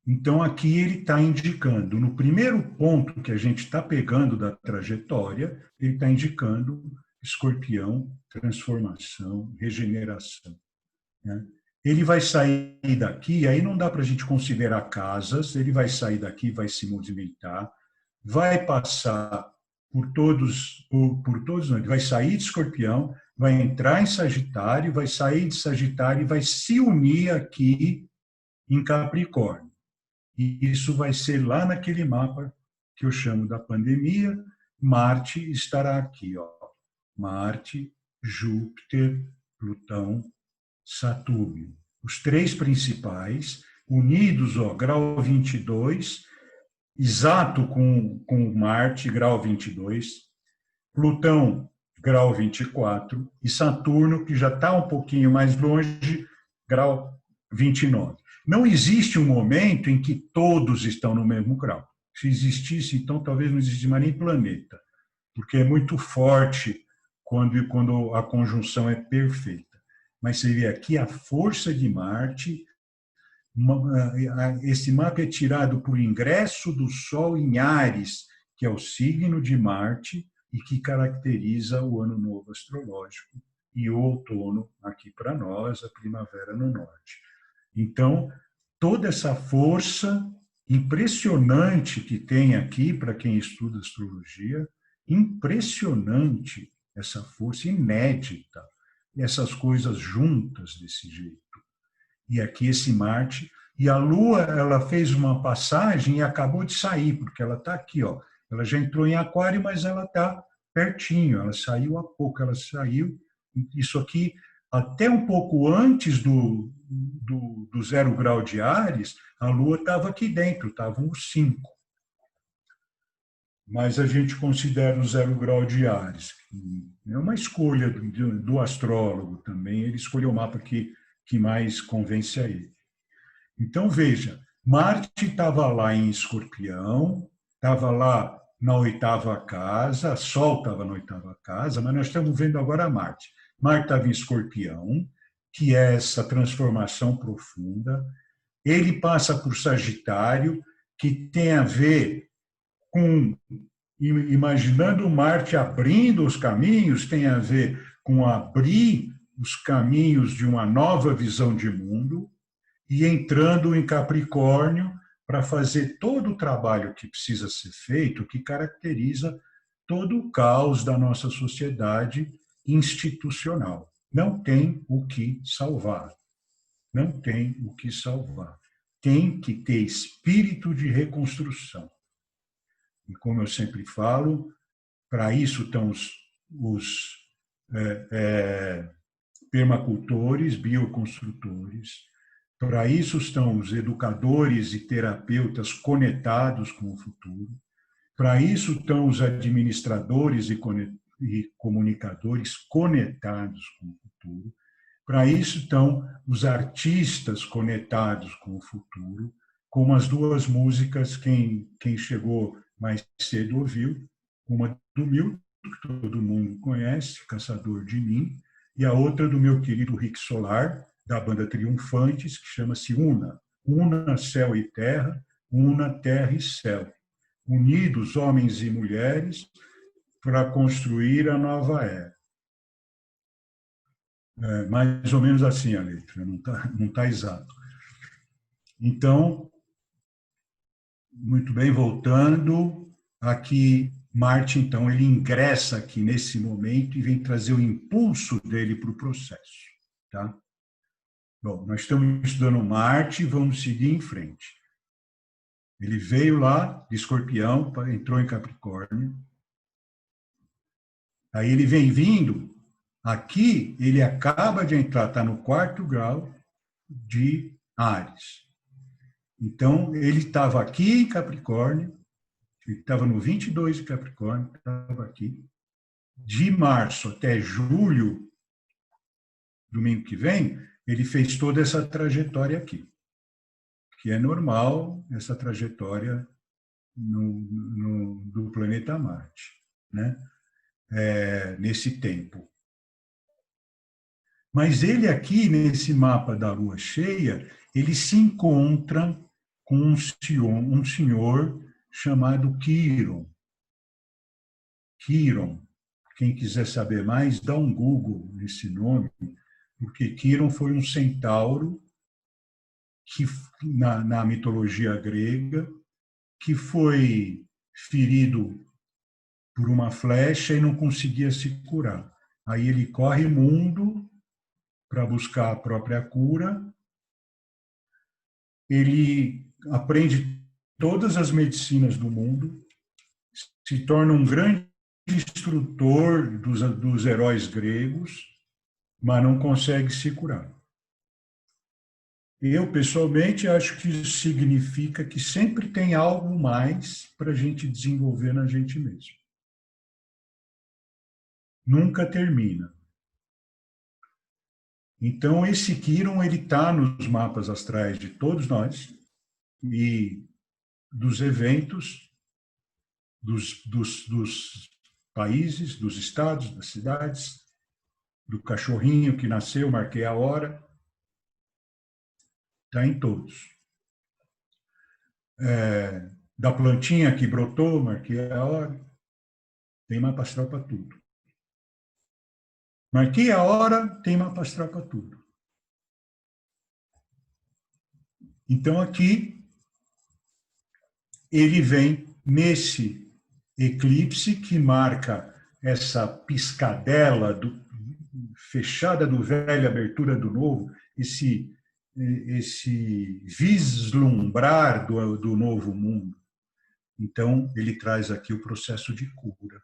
Então, aqui ele está indicando, no primeiro ponto que a gente está pegando da trajetória, ele está indicando Escorpião, transformação, regeneração. Né? Ele vai sair daqui, aí não dá para a gente considerar casas, ele vai sair daqui, vai se movimentar, vai passar por todos não, ele vai sair de Escorpião, vai entrar em Sagitário, vai sair de Sagitário e vai se unir aqui em Capricórnio. E isso vai ser lá naquele mapa que eu chamo da pandemia. Marte estará aqui, ó. Marte, Júpiter, Plutão, Saturno. Os três principais, unidos, ó, grau 22, exato com Marte, grau 22, Plutão, grau 24, e Saturno, que já está um pouquinho mais longe, grau 29. Não existe um momento em que todos estão no mesmo grau. Se existisse, então, talvez não existisse mais nem planeta, porque é muito forte quando a conjunção é perfeita. Mas você vê aqui a força de Marte. Esse mapa é tirado por ingresso do Sol em Áries, que é o signo de Marte e que caracteriza o ano novo astrológico e o outono aqui para nós, a primavera no norte. Então, toda essa força impressionante que tem aqui, para quem estuda astrologia, impressionante essa força inédita, essas coisas juntas desse jeito. E aqui esse Marte, e a Lua, ela fez uma passagem e acabou de sair, porque ela está aqui, ó. Ela já entrou em Aquário, mas ela está pertinho, ela saiu há pouco, ela saiu, isso aqui, até um pouco antes do 0 grau de Áries, a Lua estava aqui dentro, estava uns 5. Mas a gente considera o 0 grau de Áries. É uma escolha do astrólogo também, ele escolheu o mapa que mais convence a ele. Então, veja, Marte estava lá em Escorpião, estava lá na 8ª casa, Sol estava na 8ª casa, mas nós estamos vendo agora Marte. Marte estava em Escorpião, que é essa transformação profunda. Ele passa por Sagitário, que tem a ver com, imaginando Marte abrindo os caminhos, tem a ver com abrir os caminhos de uma nova visão de mundo e entrando em Capricórnio para fazer todo o trabalho que precisa ser feito, que caracteriza todo o caos da nossa sociedade institucional. Não tem o que salvar. Não tem o que salvar. Tem que ter espírito de reconstrução. E como eu sempre falo, para isso estão os permacultores, bioconstrutores, para isso estão os educadores e terapeutas conectados com o futuro, para isso estão os administradores e comunicadores conectados com o futuro, para isso estão os artistas conectados com o futuro, como as duas músicas, quem chegou mais cedo ouviu, uma do Milton, que todo mundo conhece, Caçador de Mim, e a outra do meu querido Rick Solar, da banda Triunfantes, que chama-se Una. Una céu e terra, una terra e céu. Unidos, homens e mulheres, para construir a nova era. É mais ou menos assim a letra, não tá exato. Então, muito bem, voltando, aqui Marte, então, ele ingressa aqui nesse momento e vem trazer o impulso dele para o processo. Tá? Bom, nós estamos estudando Marte e vamos seguir em frente. Ele veio lá de Escorpião, entrou em Capricórnio. Aí ele vem vindo, aqui ele acaba de entrar, está no 4º grau de Áries. Então, ele estava aqui em Capricórnio, ele estava no 22 de Capricórnio, estava aqui. De março até julho, domingo que vem, ele fez toda essa trajetória aqui, que é normal, essa trajetória do planeta Marte, né? Nesse tempo. Mas ele aqui, nesse mapa da lua cheia, ele se encontra com um senhor chamado Quiron. Quiron. Quem quiser saber mais, dá um Google nesse nome, porque Quiron foi um centauro que, na mitologia grega, que foi ferido por uma flecha e não conseguia se curar. Aí ele corre mundo para buscar a própria cura. Ele aprende todas as medicinas do mundo, se torna um grande instrutor dos heróis gregos, mas não consegue se curar. Eu, pessoalmente, acho que isso significa que sempre tem algo mais para a gente desenvolver na gente mesmo. Nunca termina. Então, esse Quiron, ele está nos mapas astrais de todos nós e dos eventos, dos países, dos estados, das cidades, do cachorrinho que nasceu, marquei a hora, está em todos. Da plantinha que brotou, marquei a hora, tem mapa astral para tudo. Marquei a hora, tem mapa astral para tudo. Então, aqui, ele vem nesse eclipse que marca essa piscadela fechada do velho, abertura do novo, esse vislumbrar do novo mundo. Então, ele traz aqui o processo de cura.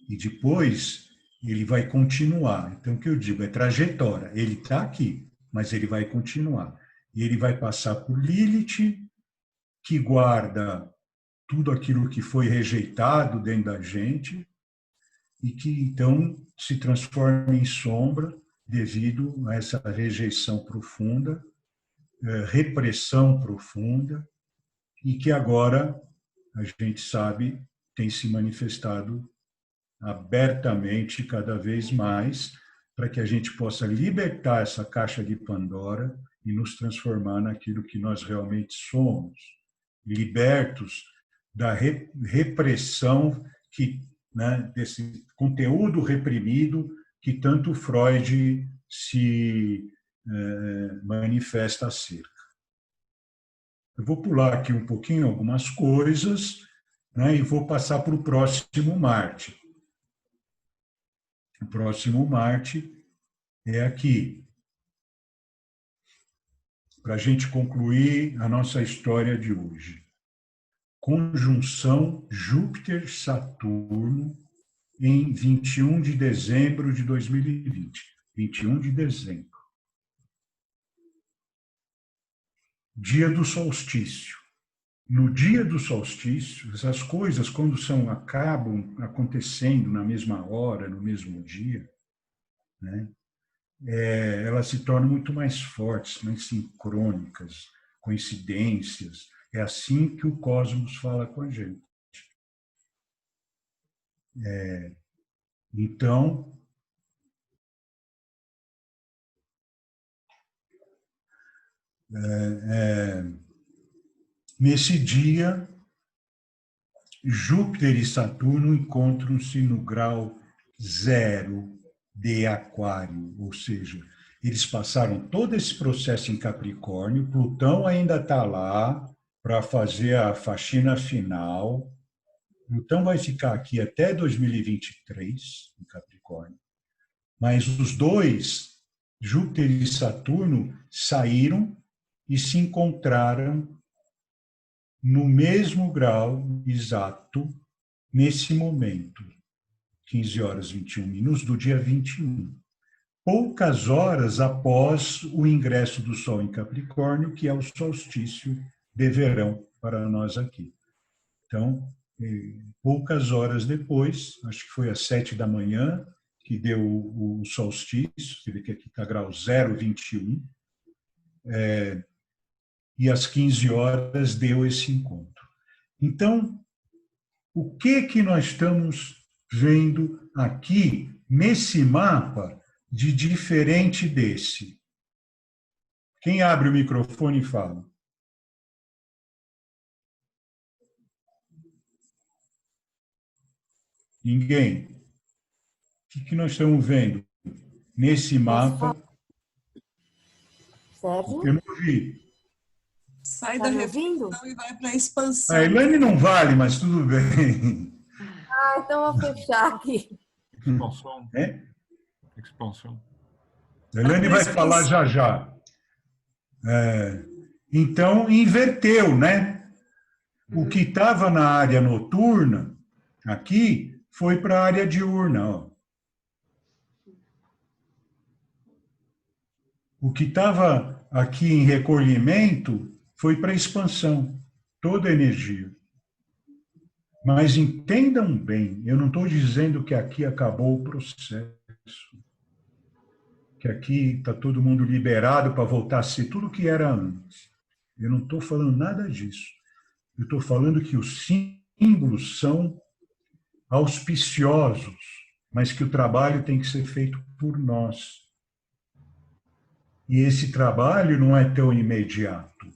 E depois, ele vai continuar. Então, o que eu digo é trajetória. Ele está aqui, mas ele vai continuar. E ele vai passar por Lilith, que guarda tudo aquilo que foi rejeitado dentro da gente e que, então, se transforma em sombra devido a essa rejeição profunda, repressão profunda, e que agora, a gente sabe, tem se manifestado abertamente cada vez mais para que a gente possa libertar essa caixa de Pandora e nos transformar naquilo que nós realmente somos, libertos da repressão desse conteúdo reprimido que tanto Freud se manifesta acerca. Eu vou pular aqui um pouquinho algumas coisas, e vou passar para o próximo Marte. O próximo Marte é aqui, para a gente concluir a nossa história de hoje. Conjunção Júpiter-Saturno em 21 de dezembro de 2020. 21 de dezembro. Dia do solstício. No dia do solstício, essas coisas, quando acabam acontecendo na mesma hora, no mesmo dia, elas se tornam muito mais fortes, mais sincrônicas, coincidências. É assim que o cosmos fala com a gente. Então, nesse dia, Júpiter e Saturno encontram-se no grau 0 de Aquário, ou seja, eles passaram todo esse processo em Capricórnio, Plutão ainda está lá para fazer a faxina final. Plutão vai ficar aqui até 2023, em Capricórnio, mas os dois, Júpiter e Saturno, saíram e se encontraram no mesmo grau exato, nesse momento, 15 horas e 21 minutos do dia 21. Poucas horas após o ingresso do Sol em Capricórnio, que é o solstício de verão para nós aqui. Então, poucas horas depois, acho que foi às 7 da manhã, que deu o solstício, você vê que aqui está grau 0,21, e às 15 horas deu esse encontro. Então, o que nós estamos vendo aqui nesse mapa de diferente desse? Quem abre o microfone e fala? Ninguém. O que nós estamos vendo nesse mapa? Sérgio? Eu não vi. Sai Tá da me ouvindo? reflexão e vai para a expansão. A Elaine não vale, mas tudo bem. Então eu vou fechar aqui. Expansão. Expansão. A Elaine vai falar já já. Então, inverteu, né? O que estava na área noturna, aqui, foi para a área diurna. Ó. O que estava aqui em recolhimento foi para a expansão, toda a energia. Mas entendam bem, eu não estou dizendo que aqui acabou o processo, que aqui está todo mundo liberado para voltar a ser tudo o que era antes. Eu não estou falando nada disso. Eu estou falando que os símbolos são auspiciosos, mas que o trabalho tem que ser feito por nós. E esse trabalho não é tão imediato,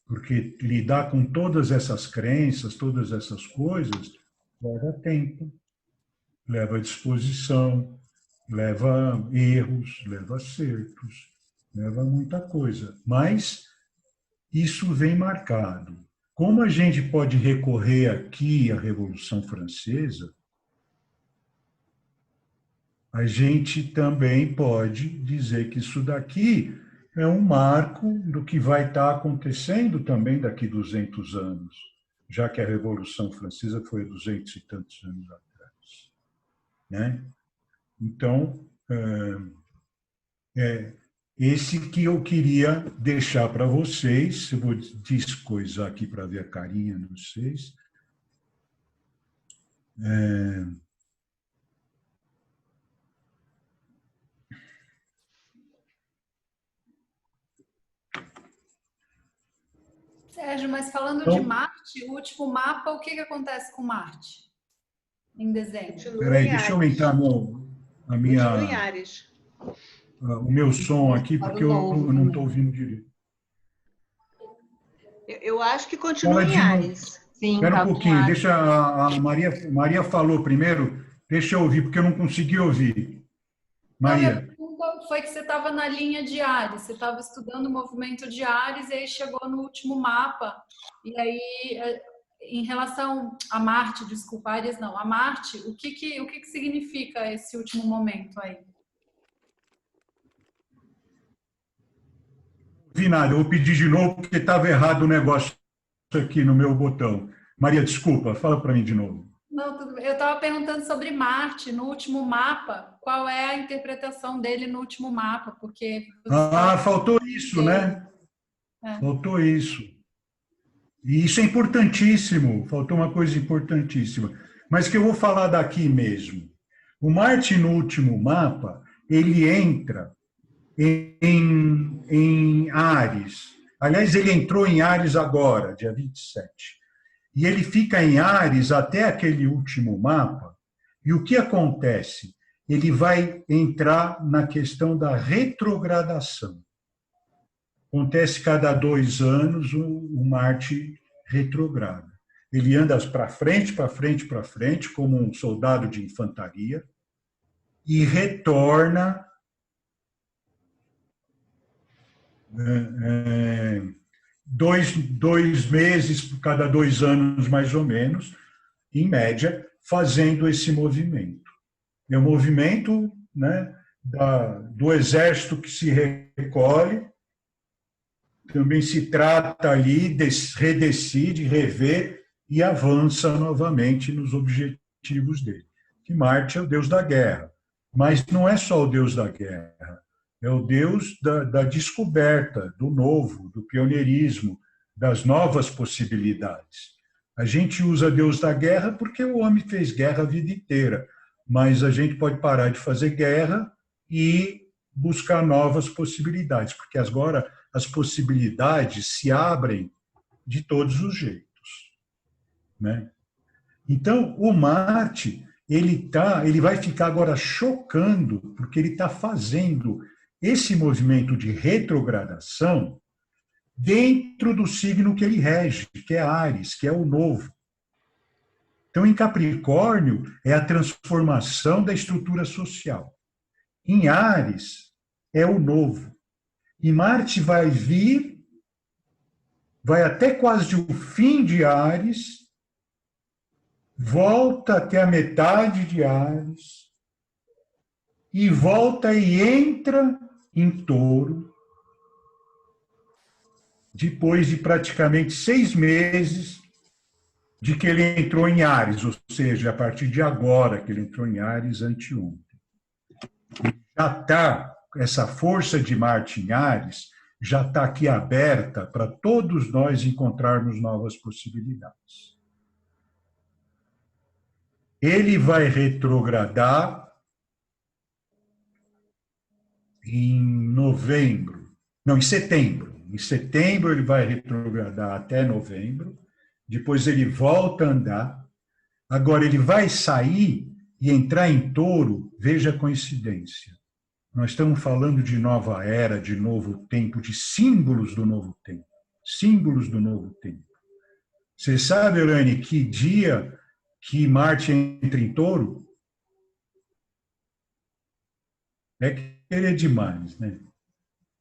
porque lidar com todas essas crenças, todas essas coisas, leva tempo, leva disposição, leva erros, leva acertos. leva muita coisa. Mas isso vem marcado. Como a gente pode recorrer aqui à Revolução Francesa, a gente também pode dizer que isso daqui é um marco do que vai estar acontecendo também daqui 200 anos, já que a Revolução Francesa foi 200 e tantos anos atrás, né? Então, esse que eu queria deixar para vocês. Eu vou descoisar aqui para ver a carinha de vocês. Sérgio, mas falando de Marte, o último mapa, o que acontece com Marte em dezembro? Espera aí, deixa eu aumentar o meu som aqui, porque eu não estou ouvindo direito. Eu acho que continua em Áries. Sim, espera um pouquinho, deixa a Maria falou primeiro, deixa eu ouvir, porque eu não consegui ouvir. Maria. Foi que você estava na linha de Áries, você estava estudando o movimento de Áries e aí chegou no último mapa. E aí, em relação a Marte, desculpa, Áries não, a Marte, o que significa esse último momento aí? Não vi nada, eu vou pedir de novo porque estava errado o negócio aqui no meu botão. Maria, desculpa, fala para mim de novo. Não, tudo bem. Eu estava perguntando sobre Marte, no último mapa, qual é a interpretação dele no último mapa, porque... Faltou isso, né? Faltou isso. E isso é importantíssimo, faltou uma coisa importantíssima, mas que eu vou falar daqui mesmo. O Marte, no último mapa, ele entra em Áries. Aliás, ele entrou em Áries agora, dia 27. E ele fica em Áries até aquele último mapa. E o que acontece? Ele vai entrar na questão da retrogradação. Acontece cada 2 anos o Marte retrograda. Ele anda para frente, para frente, para frente, como um soldado de infantaria, e retorna dois meses por cada 2 anos, mais ou menos, em média, fazendo esse movimento. É um movimento, né, do exército que se recolhe, também se trata ali, redecide, revê e avança novamente nos objetivos dele. Que Marte é o deus da guerra, mas não é só o deus da guerra, é o deus da descoberta, do novo, do pioneirismo, das novas possibilidades. A gente usa Deus da guerra porque o homem fez guerra a vida inteira, mas a gente pode parar de fazer guerra e buscar novas possibilidades, porque agora as possibilidades se abrem de todos os jeitos, né? Então, o Marte, ele vai ficar agora chocando, porque ele está fazendo esse movimento de retrogradação dentro do signo que ele rege, que é Áries, que é o novo. Então, em Capricórnio, é a transformação da estrutura social. Em Áries, é o novo. E Marte vai vir, vai até quase o fim de Áries, volta até a metade de Áries, e volta e entra em Touro, depois de praticamente 6 meses de que ele entrou em Áries, ou seja, a partir de agora que ele entrou em Áries, anteontem. Já está, essa força de Marte em Áries, já está aqui aberta para todos nós encontrarmos novas possibilidades. Ele vai retrogradar em setembro. Em setembro ele vai retrogradar até novembro, depois ele volta a andar, agora ele vai sair e entrar em Touro, veja a coincidência. Nós estamos falando de nova era, de novo tempo, de símbolos do novo tempo. Símbolos do novo tempo. Você sabe, Elaine, que dia que Marte entra em Touro? É querer demais, né?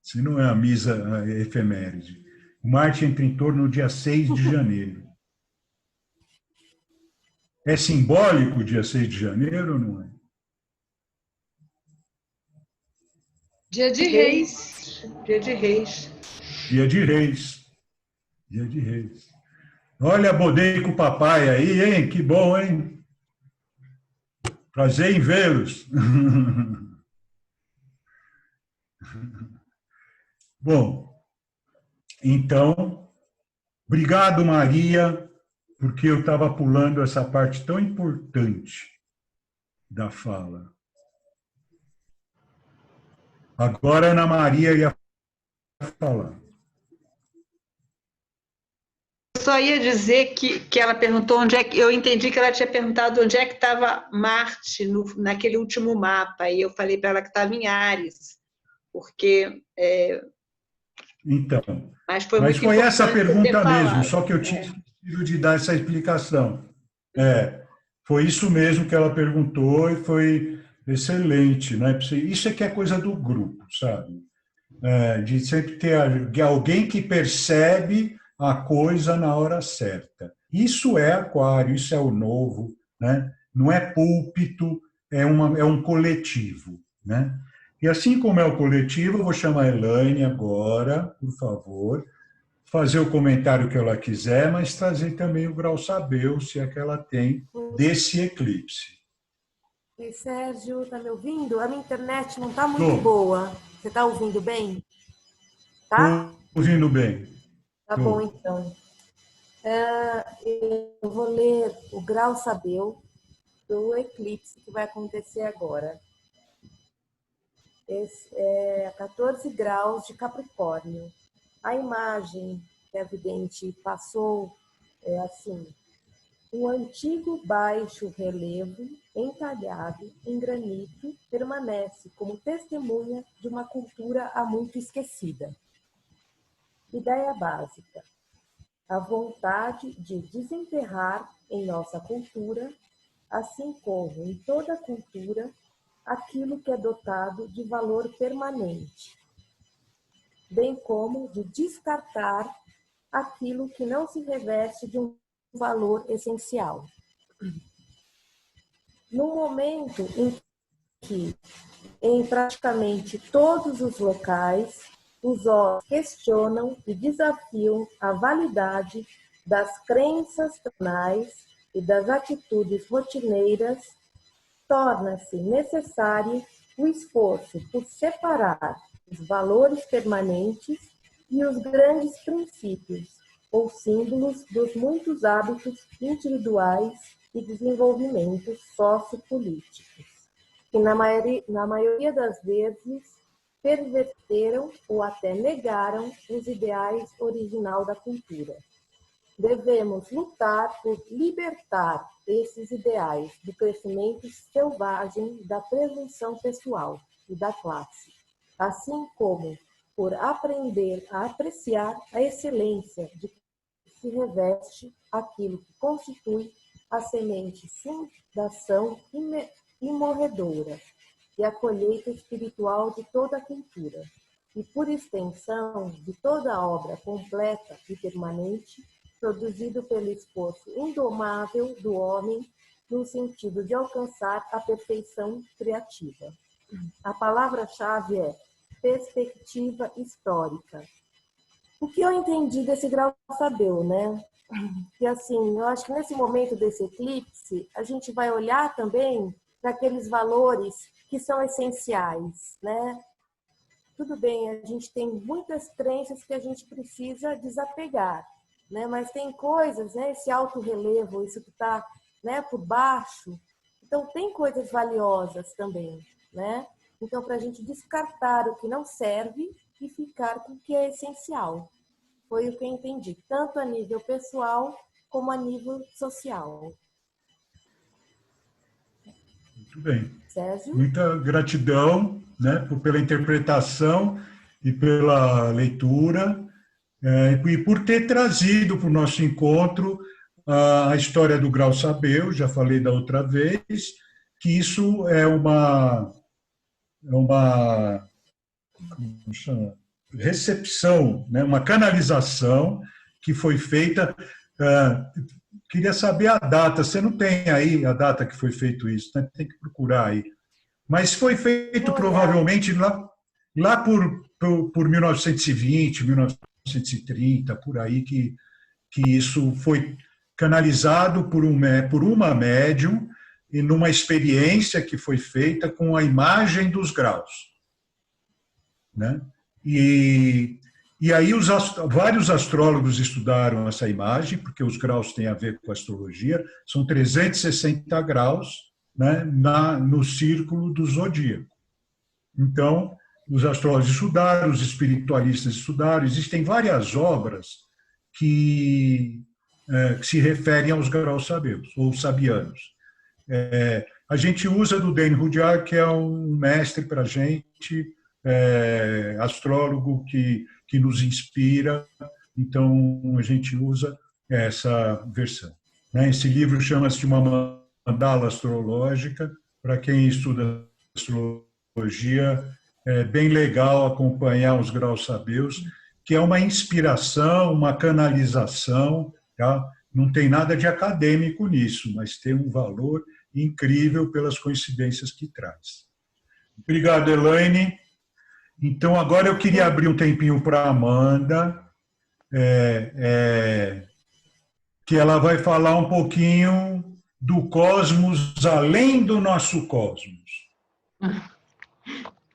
Se não é a misa efeméride. O Marte entra em torno no dia 6 de janeiro. É simbólico o dia 6 de janeiro ou não é? Dia de Reis. Dia de Reis. Dia de Reis. Dia de Reis. Olha, bodei com o papai aí, hein? Que bom, hein? Prazer em vê-los. Bom, então, obrigado, Maria, porque eu estava pulando essa parte tão importante da fala. Agora a Ana Maria ia falar. Eu só ia dizer que ela perguntou onde é que... Eu entendi que ela tinha perguntado onde é que estava Marte naquele último mapa. E eu falei para ela que estava em Áries, porque... Então, mas foi essa a pergunta mesmo, só que eu tinha esquecido de dar essa explicação. Foi isso mesmo que ela perguntou e foi excelente, né? Isso é que é coisa do grupo, sabe? De sempre ter alguém que percebe a coisa na hora certa. Isso é aquário, isso é o novo, né? Não é púlpito, é um coletivo, né? E assim como é o coletivo, eu vou chamar a Elaine agora, por favor, fazer o comentário que ela quiser, mas trazer também o grau saber, se é que ela tem, desse eclipse. Oi, Sérgio, está me ouvindo? A minha internet não está muito boa. Você está ouvindo bem? Tá? Estou ouvindo bem. Tá bom, então. Eu vou ler o grau Sabeu do eclipse que vai acontecer agora. Esse é 14 graus de Capricórnio. A imagem que a vidente passou é assim: um antigo baixo relevo entalhado em granito permanece como testemunha de uma cultura há muito esquecida. Ideia básica: a vontade de desenterrar em nossa cultura, assim como em toda cultura, aquilo que é dotado de valor permanente, bem como de descartar aquilo que não se reveste de um valor essencial. No momento em que, em praticamente todos os locais, os homens questionam e desafiam a validade das crenças tradicionais e das atitudes rotineiras, torna-se necessário o esforço por separar os valores permanentes e os grandes princípios ou símbolos dos muitos hábitos individuais e desenvolvimentos sociopolíticos, que na maioria das vezes perverteram ou até negaram os ideais original da cultura. Devemos lutar por libertar esses ideais do crescimento selvagem da presunção pessoal e da classe, assim como por aprender a apreciar a excelência de que se reveste aquilo que constitui a semente fundação imorredora e a colheita espiritual de toda a cultura, e por extensão de toda a obra completa e permanente, produzido pelo esforço indomável do homem no sentido de alcançar a perfeição criativa. A palavra-chave é perspectiva histórica. O que eu entendi desse grau Sabeu, né? Que assim, eu acho que nesse momento desse eclipse, a gente vai olhar também para aqueles valores que são essenciais, né? Tudo bem, a gente tem muitas crenças que a gente precisa desapegar, né? Mas tem coisas, né? Esse alto relevo, isso que está, né, por baixo. Então, tem coisas valiosas também, né? Então, para a gente descartar o que não serve e ficar com o que é essencial. Foi o que eu entendi, tanto a nível pessoal como a nível social. Muito bem. Sérgio? Muita gratidão, né, pela interpretação e pela leitura, e por ter trazido para o nosso encontro a história do grau Sabeu. Já falei da outra vez, que isso é uma como chama? recepção, né, uma canalização que foi feita. Queria saber a data. Você não tem aí a data que foi feito isso, né? Tem que procurar aí. Mas foi feito provavelmente lá por 1920, 1930, por aí que isso foi canalizado por uma médium e numa experiência que foi feita com a imagem dos graus, né? E aí vários astrólogos estudaram essa imagem, porque os graus têm a ver com a astrologia, são 360 graus, né, no círculo do zodíaco. Então, os astrólogos estudaram, os espiritualistas estudaram, existem várias obras que se referem aos graus sabeus, ou sabianos. A gente usa do Dane Rudhyar, que é um mestre para a gente, astrólogo que nos inspira, então a gente usa essa versão. Esse livro chama-se de uma mandala astrológica. Para quem estuda astrologia, é bem legal acompanhar os graus sabeus, que é uma inspiração, uma canalização, tá? Não tem nada de acadêmico nisso, mas tem um valor incrível pelas coincidências que traz. Obrigado, Elaine. Então, agora eu queria abrir um tempinho para a Amanda, que ela vai falar um pouquinho do cosmos além do nosso cosmos.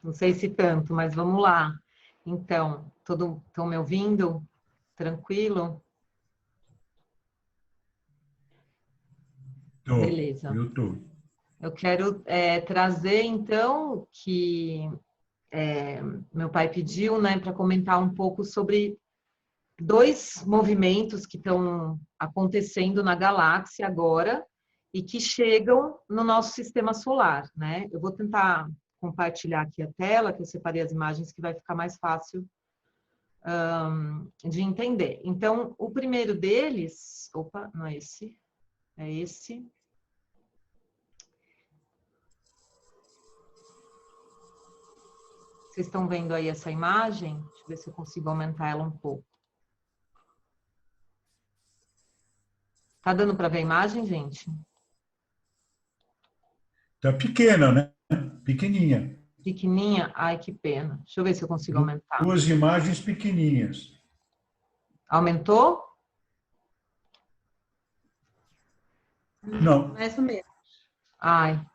Não sei se tanto, mas vamos lá. Então, estão me ouvindo? Tranquilo? Beleza. Eu estou. Eu quero trazer, então, que meu pai pediu, né, para comentar um pouco sobre 2 movimentos que estão acontecendo na galáxia agora e que chegam no nosso sistema solar, né? Eu vou tentar compartilhar aqui a tela, que eu separei as imagens, que vai ficar mais fácil de entender. Então, o primeiro deles... Opa, não é esse. É esse. Vocês estão vendo aí essa imagem? Deixa eu ver se eu consigo aumentar ela um pouco. Tá dando para ver a imagem, gente? Tá pequena, né? Pequenininha. Pequenininha? Ai, que pena. Deixa eu ver se eu consigo aumentar. 2 imagens pequenininhas. Aumentou? Não. Mais ou menos. Ai.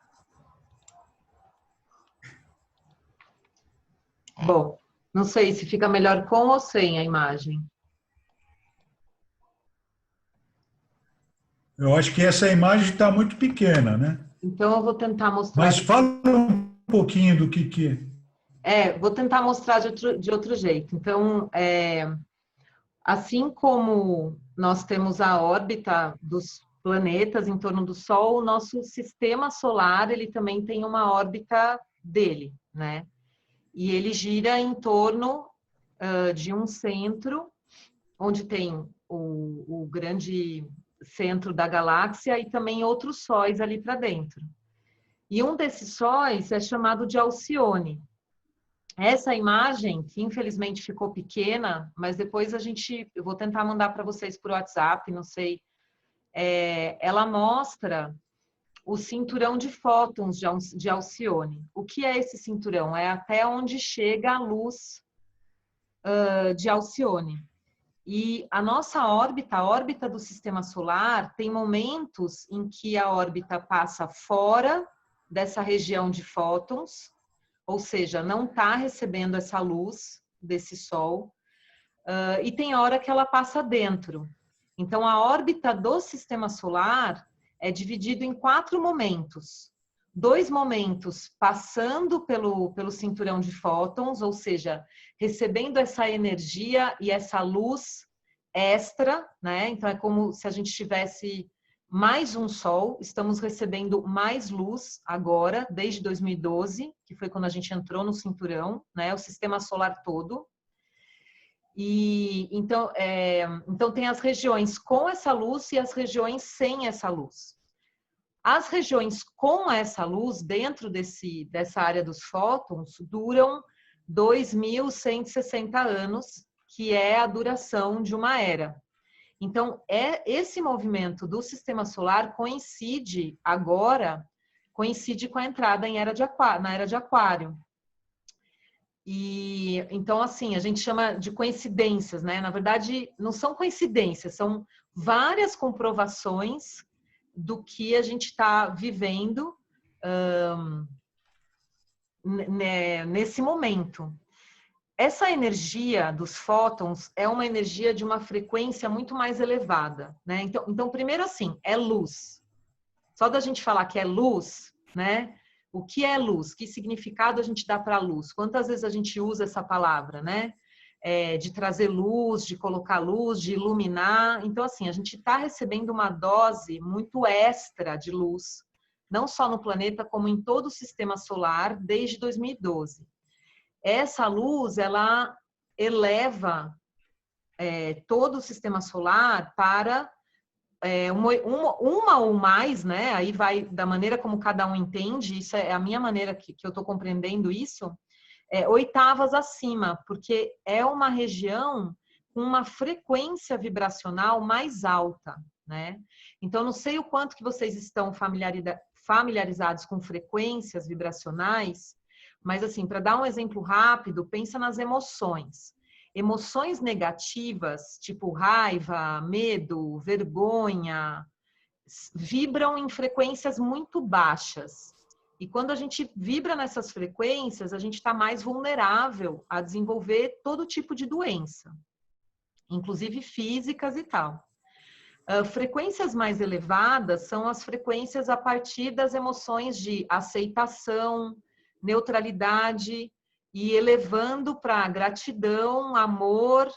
Bom, não sei se fica melhor com ou sem a imagem. Eu acho que essa imagem está muito pequena, né? Então, eu vou tentar mostrar... Mas fala um pouquinho do que é. Vou tentar mostrar de outro jeito. Então, assim como nós temos a órbita dos planetas em torno do Sol, o nosso sistema solar, ele também tem uma órbita dele, né? E ele gira em torno de um centro, onde tem o grande centro da galáxia e também outros sóis ali para dentro. E um desses sóis é chamado de Alcione. Essa imagem, que infelizmente ficou pequena, mas depois eu vou tentar mandar para vocês por WhatsApp, não sei, ela mostra o cinturão de fótons de Alcione. O que é esse cinturão? É até onde chega a luz de Alcione. E a nossa órbita, a órbita do sistema solar, tem momentos em que a órbita passa fora dessa região de fótons, ou seja, não está recebendo essa luz desse Sol, e tem hora que ela passa dentro. Então, a órbita do sistema solar é dividido em 4 momentos. 2 momentos passando pelo cinturão de fótons, ou seja, recebendo essa energia e essa luz extra, né? Então, é como se a gente tivesse mais um Sol, estamos recebendo mais luz agora, desde 2012, que foi quando a gente entrou no cinturão, né? O sistema solar todo. E então tem as regiões com essa luz e as regiões sem essa luz. As regiões com essa luz dentro dessa área dos fótons duram 2.160 anos, que é a duração de uma era. Então, esse movimento do sistema solar coincide com a entrada na era de Aquário. E então, assim, a gente chama de coincidências, né? Na verdade, não são coincidências, são várias comprovações do que a gente está vivendo nesse momento. Essa energia dos fótons é uma energia de uma frequência muito mais elevada, né? Então, primeiro assim, é luz. Só da gente falar que é luz, né? O que é luz? Que significado a gente dá para a luz? Quantas vezes a gente usa essa palavra, né? De trazer luz, de colocar luz, de iluminar. Então, assim, a gente está recebendo uma dose muito extra de luz, não só no planeta, como em todo o sistema solar, desde 2012. Essa luz, ela eleva todo o sistema solar para uma ou mais, né? Aí vai da maneira como cada um entende, isso é a minha maneira que eu estou compreendendo isso, oitavas acima, porque é uma região com uma frequência vibracional mais alta, né? Então, não sei o quanto que vocês estão familiarizados com frequências vibracionais, mas assim, para dar um exemplo rápido, pensa nas emoções. Emoções negativas, tipo raiva, medo, vergonha, vibram em frequências muito baixas. E quando a gente vibra nessas frequências, a gente está mais vulnerável a desenvolver todo tipo de doença, inclusive físicas e tal. Frequências mais elevadas são as frequências a partir das emoções de aceitação, neutralidade e elevando para gratidão, amor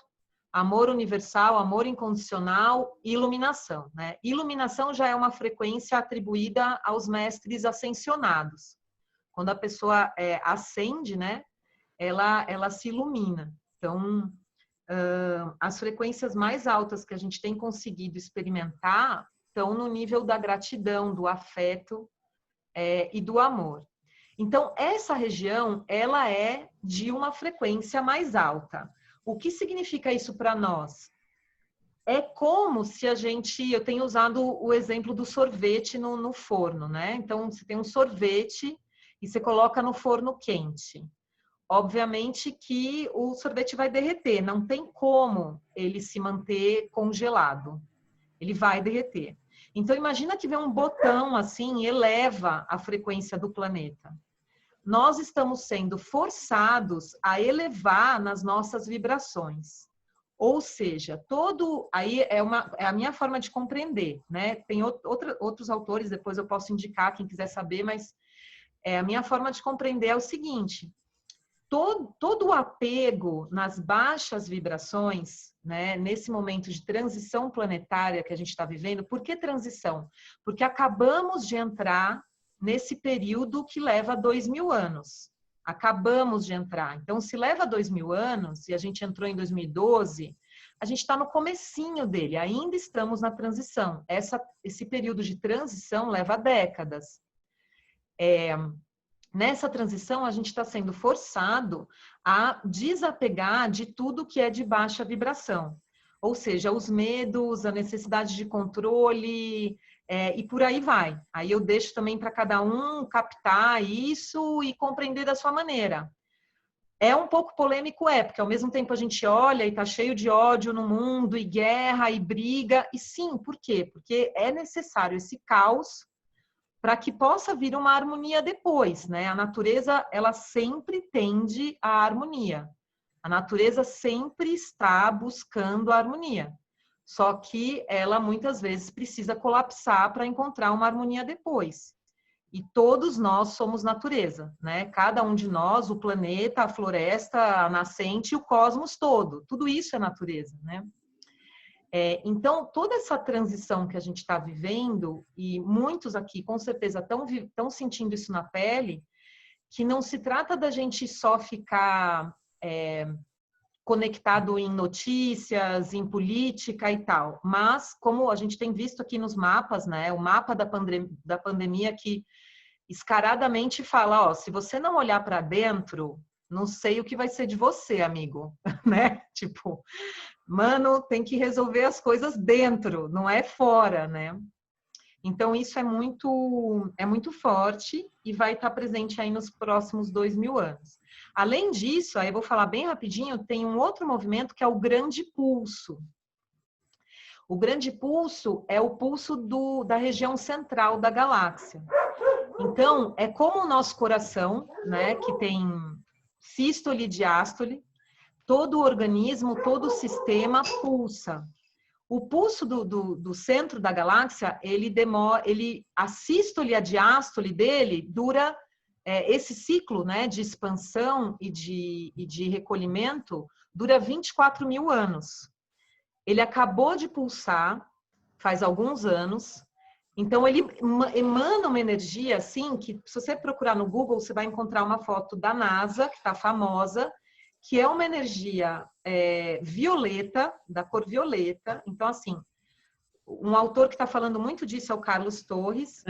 universal, amor incondicional e iluminação, né? Iluminação já é uma frequência atribuída aos mestres ascensionados. Quando a pessoa ascende, né? Ela se ilumina. Então, as frequências mais altas que a gente tem conseguido experimentar estão no nível da gratidão, do afeto e do amor. Então, essa região, ela é de uma frequência mais alta. O que significa isso para nós? É como se eu tenho usado o exemplo do sorvete no forno, né? Então, você tem um sorvete e você coloca no forno quente. Obviamente que o sorvete vai derreter, não tem como ele se manter congelado. Ele vai derreter. Então, imagina que vem um botão assim, eleva a frequência do planeta. Nós estamos sendo forçados a elevar nas nossas vibrações. Ou seja, aí é a minha forma de compreender, né? Tem outros autores, depois eu posso indicar quem quiser saber, mas a minha forma de compreender é o seguinte: todo o apego nas baixas vibrações, né, nesse momento de transição planetária que a gente está vivendo. Por que transição? Porque acabamos de entrar nesse período que leva 2.000 anos. Acabamos de entrar. Então, se leva 2.000 anos, e a gente entrou em 2012, a gente está no comecinho dele, ainda estamos na transição. Esse período de transição leva décadas. Nessa transição, a gente está sendo forçado a desapegar de tudo que é de baixa vibração. Ou seja, os medos, a necessidade de controle, e por aí vai. Aí eu deixo também para cada um captar isso e compreender da sua maneira. É um pouco polêmico, porque ao mesmo tempo a gente olha e está cheio de ódio no mundo, e guerra, e briga. E sim, por quê? Porque é necessário esse caos para que possa vir uma harmonia depois, né? A natureza, ela sempre tende à harmonia. A natureza sempre está buscando a harmonia. Só que ela muitas vezes precisa colapsar para encontrar uma harmonia depois. E todos nós somos natureza, né? Cada um de nós, o planeta, a floresta, a nascente e o cosmos todo. Tudo isso é natureza, né? Então, toda essa transição que a gente está vivendo, e muitos aqui com certeza estão sentindo isso na pele, que não se trata da gente só ficar conectado em notícias, em política e tal, mas como a gente tem visto aqui nos mapas, né, o mapa da pandemia que escaradamente fala, se você não olhar para dentro, não sei o que vai ser de você, amigo, né? Tipo, mano, tem que resolver as coisas dentro, não é fora, né? Então, isso é muito forte e vai estar presente aí nos próximos 2000 anos. Além disso, aí eu vou falar bem rapidinho, tem um outro movimento que é o Grande Pulso. O Grande Pulso é o pulso da região central da galáxia. Então, é como o nosso coração, né, que tem sístole e diástole, todo o organismo, todo o sistema pulsa. O pulso do centro da galáxia, a sístole e a diástole dele dura, esse ciclo, né, de expansão e de recolhimento dura 24 mil anos. Ele acabou de pulsar faz alguns anos, então ele emana uma energia assim que, se você procurar no Google, você vai encontrar uma foto da NASA, que está famosa, que é uma energia violeta, da cor violeta. Então, assim, um autor que está falando muito disso é o Carlos Torres,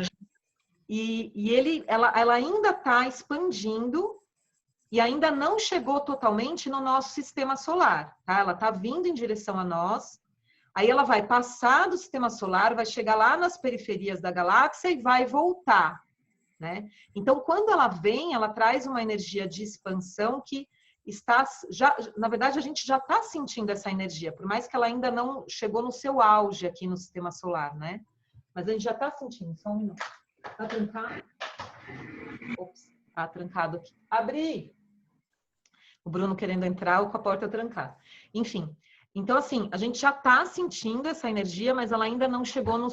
e ela ainda está expandindo e ainda não chegou totalmente no nosso sistema solar, tá? Ela está vindo em direção a nós, aí ela vai passar do sistema solar, vai chegar lá nas periferias da galáxia e vai voltar, né? Então, quando ela vem, ela traz uma energia de expansão que na verdade, a gente já está sentindo essa energia, por mais que ela ainda não chegou no seu auge aqui no sistema solar, né? Mas a gente já está sentindo. Só um minuto. Está trancado? Ops, está trancado aqui. Abri! O Bruno querendo entrar com a porta trancada. Enfim, então assim, a gente já está sentindo essa energia, mas ela ainda não chegou no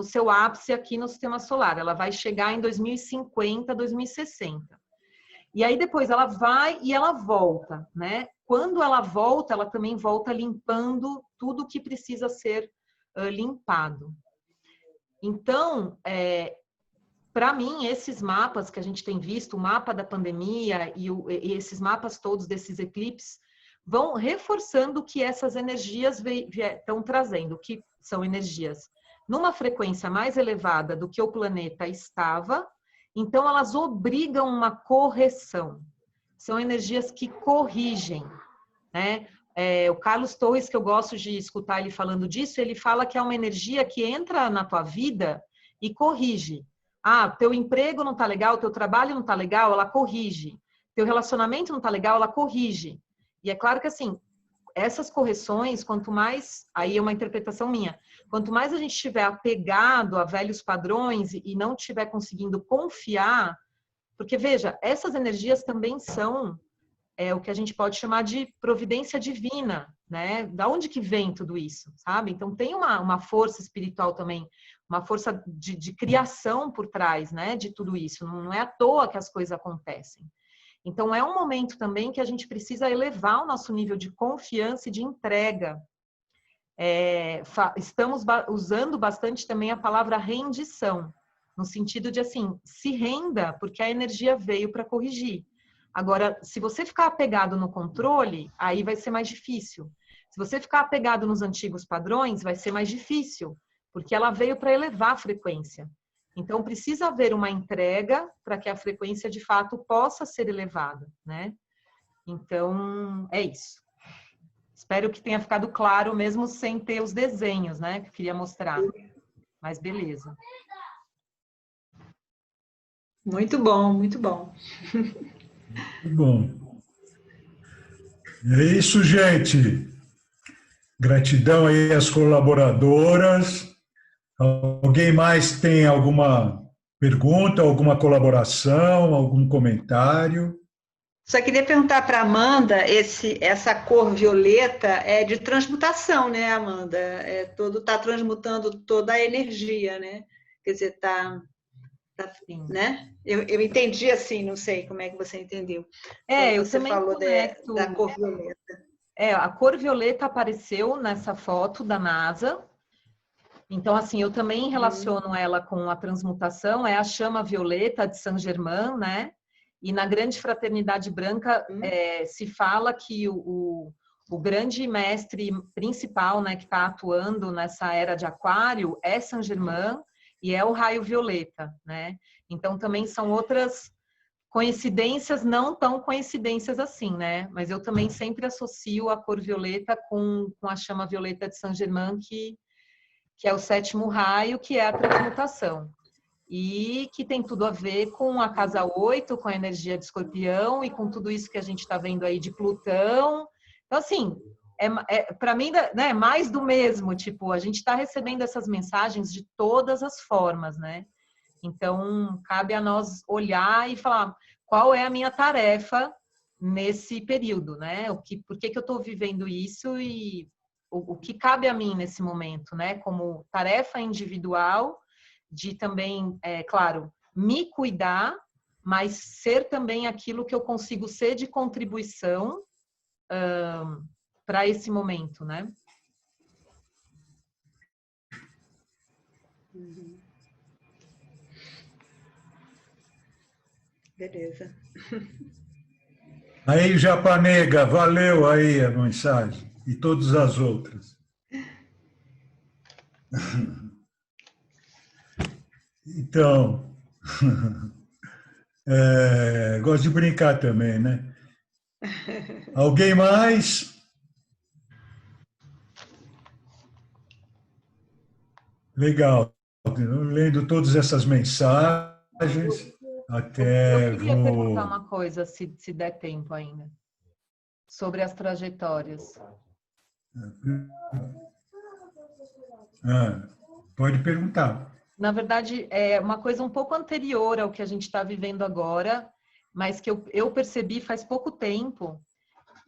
seu ápice aqui no sistema solar. Ela vai chegar em 2050, 2060. E aí depois ela vai e ela volta, né? Quando ela volta, ela também volta limpando tudo que precisa ser limpado. Então, para mim, esses mapas que a gente tem visto, o mapa da pandemia e esses mapas todos desses eclipses, vão reforçando o que essas energias estão trazendo, que são energias numa frequência mais elevada do que o planeta estava. Então, elas obrigam uma correção. São energias que corrigem, né? O Carlos Torres, que eu gosto de escutar ele falando disso, ele fala que é uma energia que entra na tua vida e corrige. Ah, teu emprego não tá legal, teu trabalho não tá legal, ela corrige. Teu relacionamento não tá legal, ela corrige. E é claro que, assim, essas correções, quanto mais, aí é uma interpretação minha, quanto mais a gente estiver apegado a velhos padrões e não estiver conseguindo confiar, porque veja, essas energias também são o que a gente pode chamar de providência divina, né? Da onde que vem tudo isso, sabe? Então tem uma força espiritual também, uma força de criação por trás, né? De tudo isso, não é à toa que as coisas acontecem. Então, é um momento também que a gente precisa elevar o nosso nível de confiança e de entrega. Estamos usando bastante também a palavra rendição, no sentido de, assim, se renda, porque a energia veio para corrigir. Agora, se você ficar apegado no controle, aí vai ser mais difícil. Se você ficar apegado nos antigos padrões, vai ser mais difícil, porque ela veio para elevar a frequência. Então, precisa haver uma entrega para que a frequência, de fato, possa ser elevada, né? Então, é isso. Espero que tenha ficado claro, mesmo sem ter os desenhos, né? Que eu queria mostrar. Mas, beleza. Muito bom, muito bom. Muito bom. É isso, gente. Gratidão aí às colaboradoras. Alguém mais tem alguma pergunta, alguma colaboração, algum comentário? Só queria perguntar para a Amanda, essa cor violeta é de transmutação, né, Amanda? Tá transmutando toda a energia, né? Quer dizer, né? Eu entendi assim, não sei como é que você entendeu. Eu você também falou conecto, da cor violeta. A cor violeta apareceu nessa foto da NASA. Então, assim, eu também relaciono ela com a transmutação, é a chama violeta de Saint-Germain, né? E na Grande Fraternidade Branca se fala que o grande mestre principal, né, que está atuando nessa era de Aquário é Saint-Germain e é o raio violeta, né? Então, também são outras coincidências não tão coincidências assim, né? Mas eu também sempre associo a cor violeta com a chama violeta de Saint-Germain, que é o 7º raio, que é a transmutação. E que tem tudo a ver com a casa 8, com a energia de Escorpião e com tudo isso que a gente está vendo aí de Plutão. Então, assim, para mim, né, mais do mesmo. Tipo, a gente está recebendo essas mensagens de todas as formas, né? Então, cabe a nós olhar e falar qual é a minha tarefa nesse período, né? Por que eu estou vivendo isso e o que cabe a mim nesse momento, né? Como tarefa individual de também, claro, me cuidar, mas ser também aquilo que eu consigo ser de contribuição para esse momento, né? Beleza. Aí, Japanega, valeu aí a mensagem. E todas as outras. Então, gosto de brincar também, né? Alguém mais? Legal. Lendo todas essas mensagens, até Eu queria perguntar vou... uma coisa, se der tempo ainda, sobre as trajetórias. Pode perguntar. Na verdade, é uma coisa um pouco anterior ao que a gente está vivendo agora, mas que eu percebi faz pouco tempo,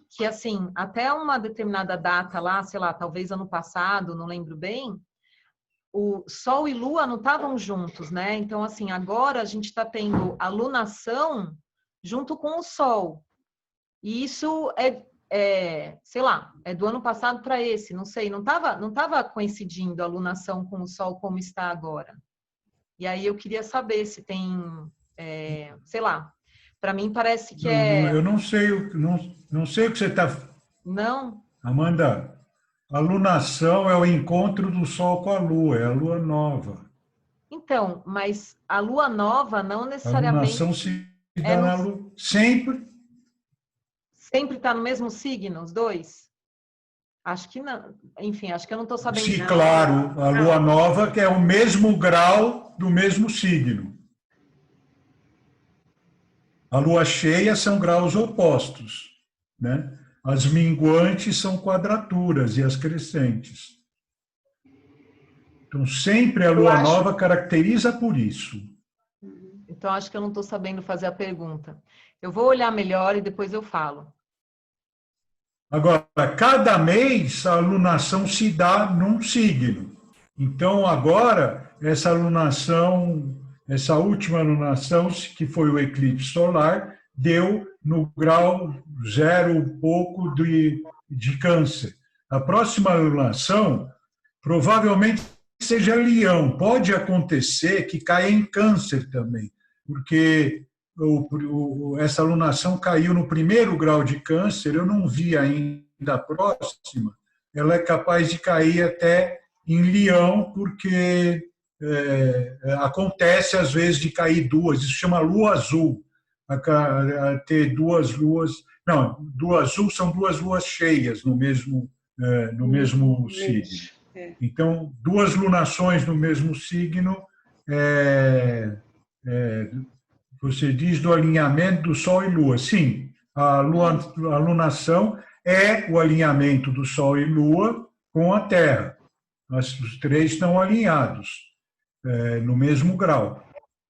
que, assim, até uma determinada data lá, sei lá, talvez ano passado, não lembro bem, o Sol e Lua não estavam juntos, né? Então, assim, agora a gente está tendo a lunação junto com o Sol. E isso sei lá, é do ano passado para esse, não sei, não tava coincidindo a lunação com o Sol como está agora. E aí eu queria saber se tem, sei lá, para mim parece que Eu não sei, não sei o que você está... Não? Amanda, a lunação é o encontro do Sol com a Lua, é a Lua nova. Então, mas a Lua nova não A necessariamente... lunação se dá na Lua sempre... Sempre está no mesmo signo, os dois? Acho que não. Enfim, acho que eu não estou sabendo. Sim, claro, a Lua nova que é o mesmo grau do mesmo signo. A Lua cheia são graus opostos, né? As minguantes são quadraturas e as crescentes. Então, sempre a Lua nova caracteriza por isso. Então, acho que eu não estou sabendo fazer a pergunta. Eu vou olhar melhor e depois eu falo. Agora, cada mês a lunação se dá num signo. Então, agora, essa lunação, essa última lunação, que foi o eclipse solar, deu no grau 0 pouco de Câncer. A próxima lunação provavelmente seja Leão. Pode acontecer que caia em Câncer também, porque essa lunação caiu no 1º grau de Câncer, eu não vi ainda a próxima, ela é capaz de cair até em Leão, porque acontece às vezes de cair duas, isso chama lua azul, a ter duas luas, não, lua azul são 2 luas cheias no mesmo signo. Então, 2 lunações no mesmo signo você diz do alinhamento do Sol e Lua. Sim, a lunação é o alinhamento do Sol e Lua com a Terra. Os 3 estão alinhados no mesmo grau.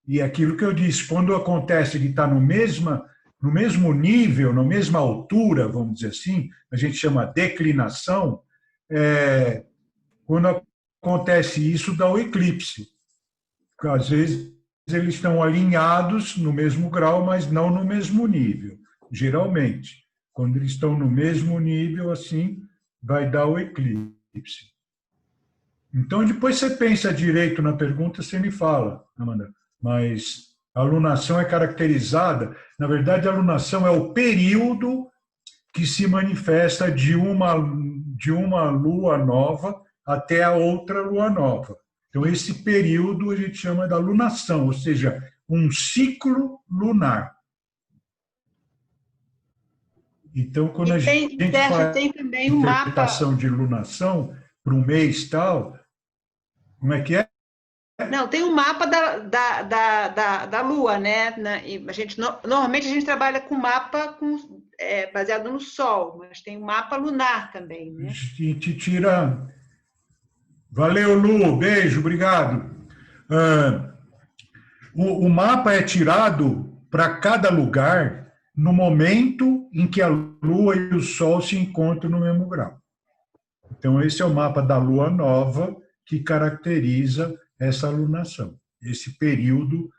E aquilo que eu disse, quando acontece de estar no mesmo nível, na mesma altura, vamos dizer assim, a gente chama declinação, quando acontece isso, dá o eclipse. Porque, às vezes, eles estão alinhados no mesmo grau, mas não no mesmo nível, geralmente. Quando eles estão no mesmo nível, assim, vai dar o eclipse. Então, depois você pensa direito na pergunta, você me fala, Amanda. Mas a lunação é caracterizada, na verdade, a lunação é o período que se manifesta de uma lua nova até a outra lua nova. Então, esse período a gente chama da lunação, ou seja, um ciclo lunar. Então, quando a gente Sérgio, faz tem também um mapa. interpretação de lunação para um mês tal, como é que é? Não, tem um mapa da Lua, né? Normalmente a gente trabalha com mapa baseado no Sol, mas tem um mapa lunar também, né? A gente tira. Valeu, Lu, beijo, obrigado. O mapa é tirado para cada lugar no momento em que a Lua e o Sol se encontram no mesmo grau. Então, esse é o mapa da Lua nova que caracteriza essa lunação, esse período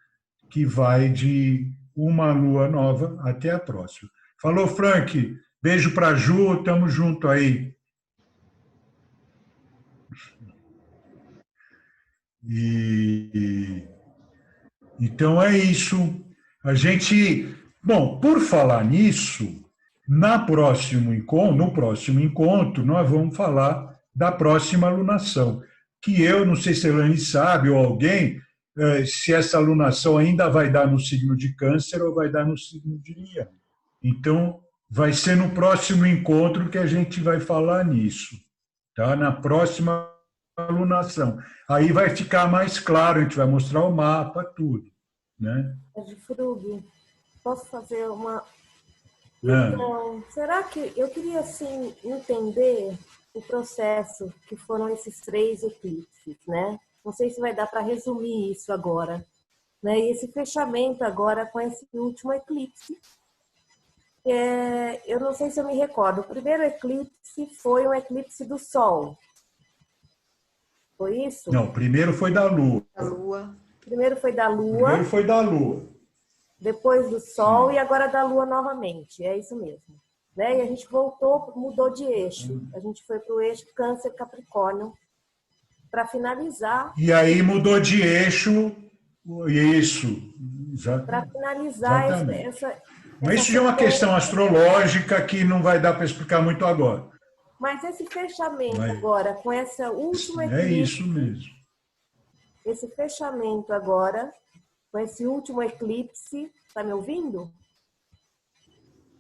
que vai de uma Lua nova até a próxima. Falou, Frank. Beijo para a Ju, tamo junto aí. Então é isso. A gente, bom, por falar nisso, no próximo encontro, nós vamos falar da próxima alunação, que eu não sei se a Elane sabe ou alguém, se essa alunação ainda vai dar no signo de Câncer ou vai dar no signo de Leão. Então, vai ser no próximo encontro que a gente vai falar nisso, tá? Na próxima alunação. Aí vai ficar mais claro, a gente vai mostrar o mapa, tudo, né? Frug, posso fazer uma... Então, será que... Eu queria, assim, entender o processo que foram esses 3 eclipses, né? Não sei se vai dar para resumir isso agora, né? E esse fechamento agora com esse último eclipse, eu não sei se eu me recordo. O primeiro eclipse foi um eclipse do Sol. Foi isso? Não, primeiro foi da Lua. Primeiro foi da Lua. Primeiro foi da Lua. Depois do Sol. Sim. E agora da Lua novamente. É isso mesmo. Né? E a gente voltou, mudou de eixo. A gente foi para o eixo Câncer-Capricórnio para finalizar. E aí mudou de eixo. Isso. Para finalizar essa... Mas isso já é uma questão astrológica que não vai dar para explicar muito agora. Mas esse fechamento agora, com essa última eclipse... É isso mesmo. Esse fechamento agora, com esse último eclipse... Está me ouvindo?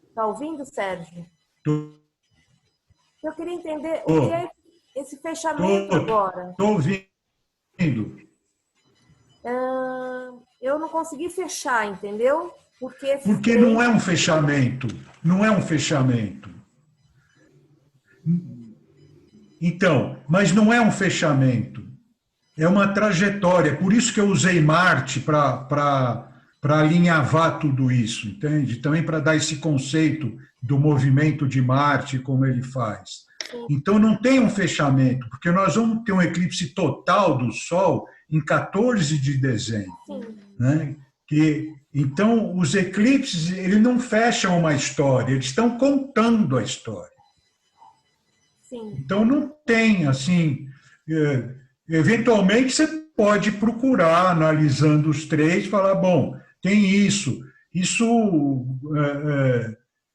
Está ouvindo, Sérgio? Eu queria entender o que é esse fechamento agora. Estou ouvindo. Eu não consegui fechar, entendeu? Porque não é um fechamento. Não é um fechamento. Então, mas não é um fechamento. É uma trajetória. Por isso que eu usei Marte para alinhavar tudo isso, entende? Também para dar esse conceito do movimento de Marte, como ele faz. Então, não tem um fechamento, porque nós vamos ter um eclipse total do Sol em 14 de dezembro. Né? Então, os eclipses, eles não fecham uma história, eles estão contando a história. Sim. Então, não tem, assim... Eventualmente, você pode procurar, analisando os 3, falar, bom, tem isso. Isso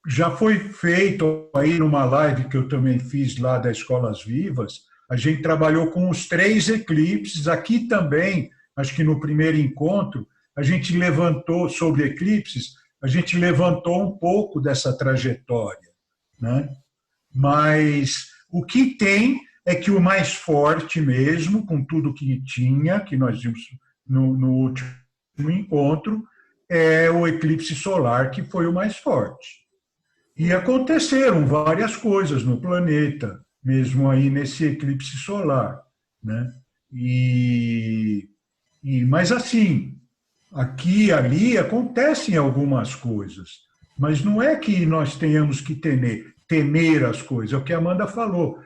já foi feito aí numa live que eu também fiz lá da Escolas Vivas. A gente trabalhou com os 3 eclipses. Aqui também, acho que no primeiro encontro, a gente levantou, sobre eclipses, a gente levantou um pouco dessa trajetória, né? Mas o que tem é que o mais forte mesmo, com tudo que tinha, que nós vimos no último encontro, é o eclipse solar, que foi o mais forte. E aconteceram várias coisas no planeta, mesmo aí nesse eclipse solar, né? Mas assim, aqui e ali acontecem algumas coisas, mas não é que nós tenhamos que temer as coisas, é o que a Amanda falou.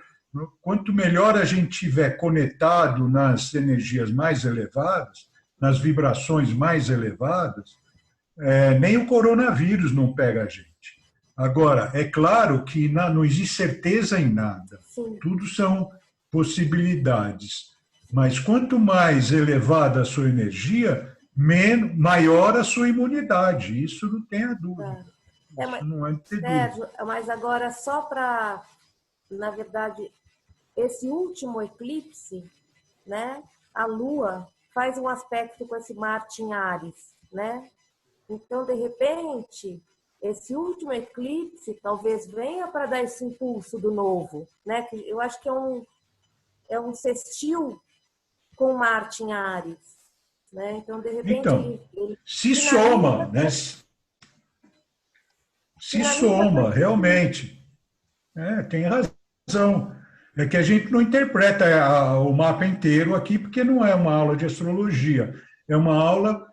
Quanto melhor a gente estiver conectado nas energias mais elevadas, nas vibrações mais elevadas, nem o coronavírus não pega a gente. Agora, é claro que não existe certeza em nada. Sim. Tudo são possibilidades. Mas quanto mais elevada a sua energia, maior a sua imunidade. Isso não tem a dúvida. Isso não é ter dúvida. Sérgio, mas agora só para, na verdade, esse último eclipse, né? A Lua faz um aspecto com esse Marte em Áries, né? Então, de repente, esse último eclipse talvez venha para dar esse impulso do novo, né? Que eu acho que é um sextil com Marte em Áries, né? Então, de repente, Então, ele se finaliza, soma, né? Se soma, realmente. Tem razão. É que a gente não interpreta o mapa inteiro aqui, porque não é uma aula de astrologia. É uma aula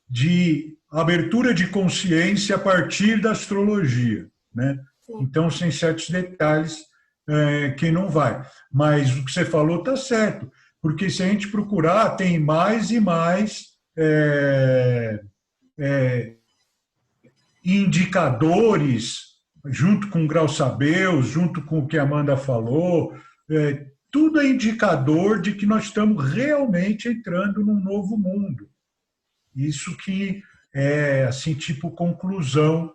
de abertura de consciência a partir da astrologia, né? Então, sem certos detalhes, quem não vai. Mas o que você falou está certo, porque se a gente procurar, tem mais e mais indicadores, junto com o Grau Sabeus, junto com o que a Amanda falou, tudo é indicador de que nós estamos realmente entrando num novo mundo. Isso que é, assim, tipo conclusão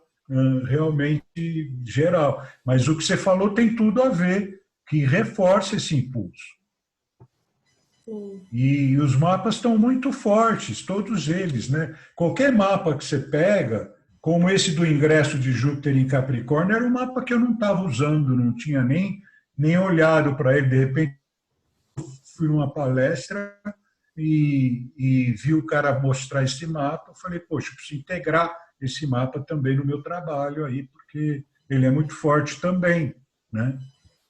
realmente geral. Mas o que você falou tem tudo a ver, que reforça esse impulso. Sim. E os mapas estão muito fortes, todos eles, né? Qualquer mapa que você pega, como esse do ingresso de Júpiter em Capricórnio, era um mapa que eu não estava usando, não tinha nem olhado para ele. De repente, fui numa palestra e vi o cara mostrar esse mapa. Eu falei, poxa, eu preciso integrar esse mapa também no meu trabalho aí, porque ele é muito forte também, né?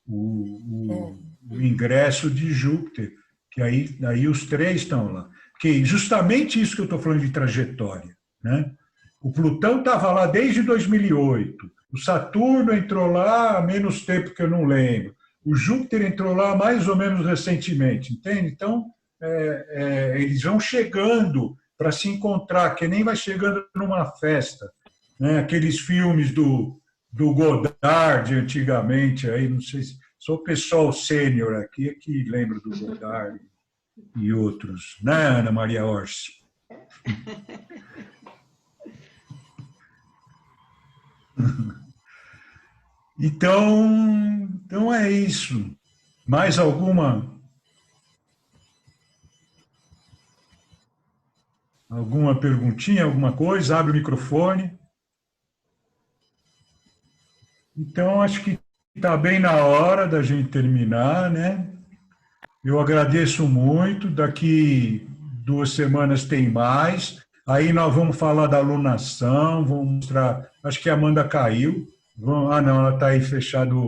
O ingresso de Júpiter, que aí os três estão lá. Que justamente isso que eu estou falando de trajetória, né? O Plutão estava lá desde 2008. O Saturno entrou lá há menos tempo que eu não lembro. O Júpiter entrou lá mais ou menos recentemente, entende? Então, eles vão chegando para se encontrar, que nem vai chegando numa festa, né? Aqueles filmes do Godard, antigamente, aí, não sei se sou o pessoal sênior aqui que lembra do Godard e outros, né, Ana Maria Orsi? Então é isso. Mais alguma perguntinha, alguma coisa? Abre o microfone. Então, acho que está bem na hora da gente terminar, né? Eu agradeço muito. Daqui 2 semanas tem mais. Aí nós vamos falar da alunação, vamos mostrar. Acho que a Amanda caiu. Não, ela está aí fechado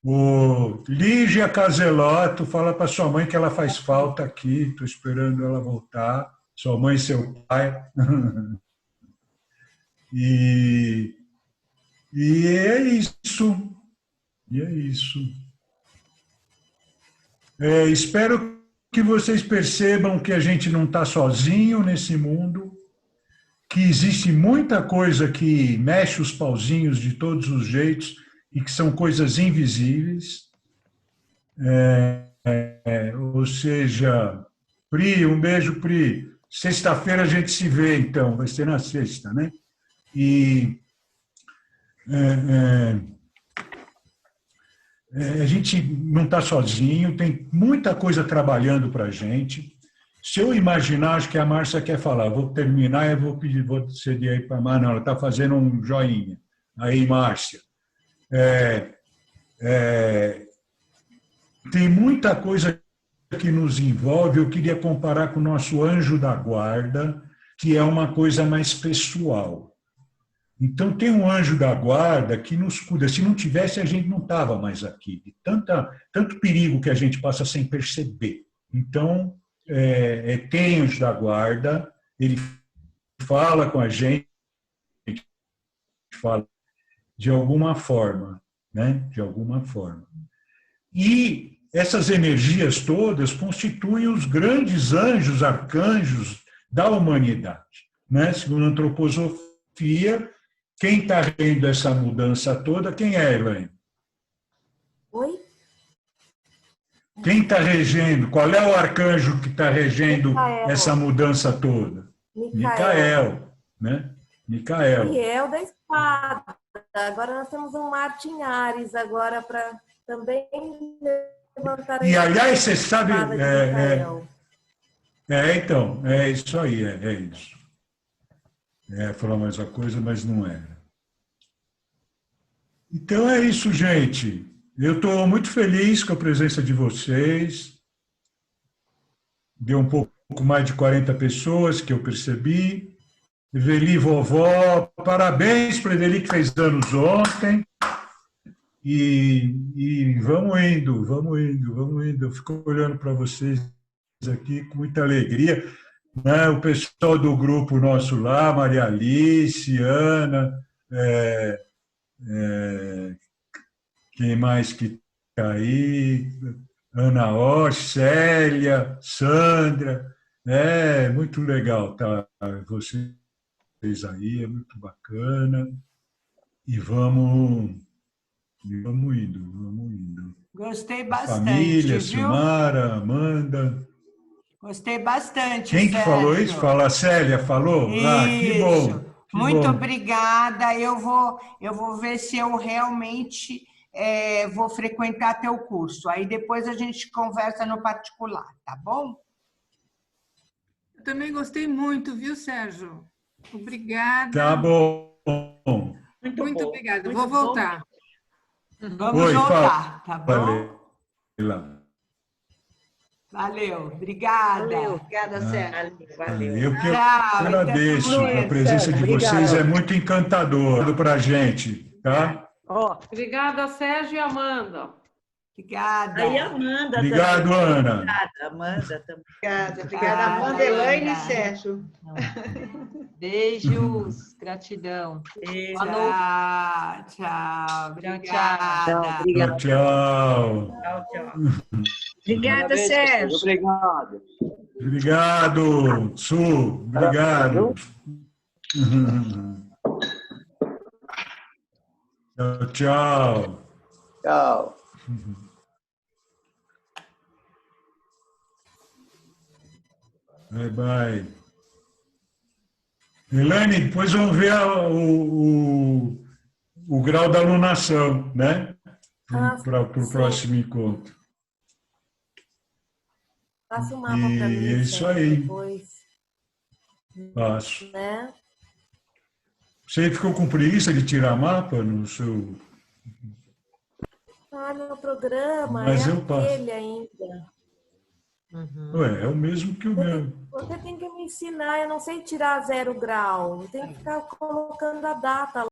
o Lígia Caselotto, fala para sua mãe que ela faz falta aqui, estou esperando ela voltar, sua mãe e seu pai. E é isso. E é isso. Espero que vocês percebam que a gente não está sozinho nesse mundo, que existe muita coisa que mexe os pauzinhos de todos os jeitos e que são coisas invisíveis. Ou seja, Pri, um beijo, Pri. Sexta-feira a gente se vê, então, vai ser na sexta, né? E a gente não está sozinho, tem muita coisa trabalhando para a gente. Se eu imaginar, acho que a Márcia quer falar, vou terminar e vou ceder aí para a Márcia. Não, ela está fazendo um joinha. Aí, Márcia. Tem muita coisa que nos envolve. Eu queria comparar com o nosso anjo da guarda, que é uma coisa mais pessoal. Então, tem um anjo da guarda que nos cuida. Se não tivesse, a gente não estava mais aqui. De tanto perigo que a gente passa sem perceber. Então, tem anjo da guarda, ele fala com a gente, fala de alguma forma, né? De alguma forma. E essas energias todas constituem os grandes anjos, arcanjos da humanidade, né? Segundo a antroposofia, quem está regendo essa mudança toda, quem é, Elaine? Oi? Quem está regendo? Qual é o arcanjo que está regendo Micael. Essa mudança toda? Micael, né? Micael. Micael da espada. Agora nós temos um Marte em Áries agora para também levantar. E aliás, você sabe, então, é isso aí, é isso. Falar mais uma coisa, mas não era. Então é isso, gente. Eu estou muito feliz com a presença de vocês. Deu um pouco mais de 40 pessoas que eu percebi. Eveli, vovó, parabéns para a Eveli que fez anos ontem. E vamos indo, vamos indo, vamos indo. Eu fico olhando para vocês aqui com muita alegria. Né? O pessoal do grupo nosso lá, Maria Alice, Ana, quem mais que está aí? Ana Osh, Célia, Sandra. É muito legal, tá? Vocês aí, é muito bacana. E vamos indo, vamos indo. Gostei bastante, Família, viu? Silmara, Amanda. Gostei bastante, Quem que Sérgio. falou isso? Fala, a Célia falou? Isso. Ah, que bom. Que Muito bom. obrigada. Eu vou ver se eu realmente vou frequentar teu curso. Aí depois a gente conversa no particular, tá bom? Eu também gostei muito, viu, Sérgio? Obrigada. Tá bom. Muito obrigada. Vou voltar. Vamos voltar, tá bom? Valeu. Valeu, obrigada. Valeu, obrigada, Sérgio. Valeu. Eu que Tchau, agradeço. então, A presença de obrigada. vocês é muito encantadora para a gente, tá? Obrigada, Sérgio e Amanda. Obrigada. Aí, Amanda. Obrigado, também. Ana. Obrigada, Amanda também. Obrigada, Amanda, Elaine e Sérgio. Beijos, gratidão. Beijo. Boa noite. Tchau, Tchau, obrigada. Tchau. Tchau, tchau. Obrigada, Sérgio. Obrigado. Obrigado, Su. Obrigado. Tchau, tchau. Tchau. Bye, bye. Elaine, depois vamos ver o grau da alunação, né? Para o próximo encontro. Passa o mapa para mim. E é isso Sérgio, aí. depois, Passo. né? Você ficou com preguiça de tirar mapa no seu... Ah, meu programa Mas é eu passo. aquele ainda. Ué, é o mesmo que o meu. Você tem que me ensinar, eu não sei tirar 0 grau. Eu tenho que ficar colocando a data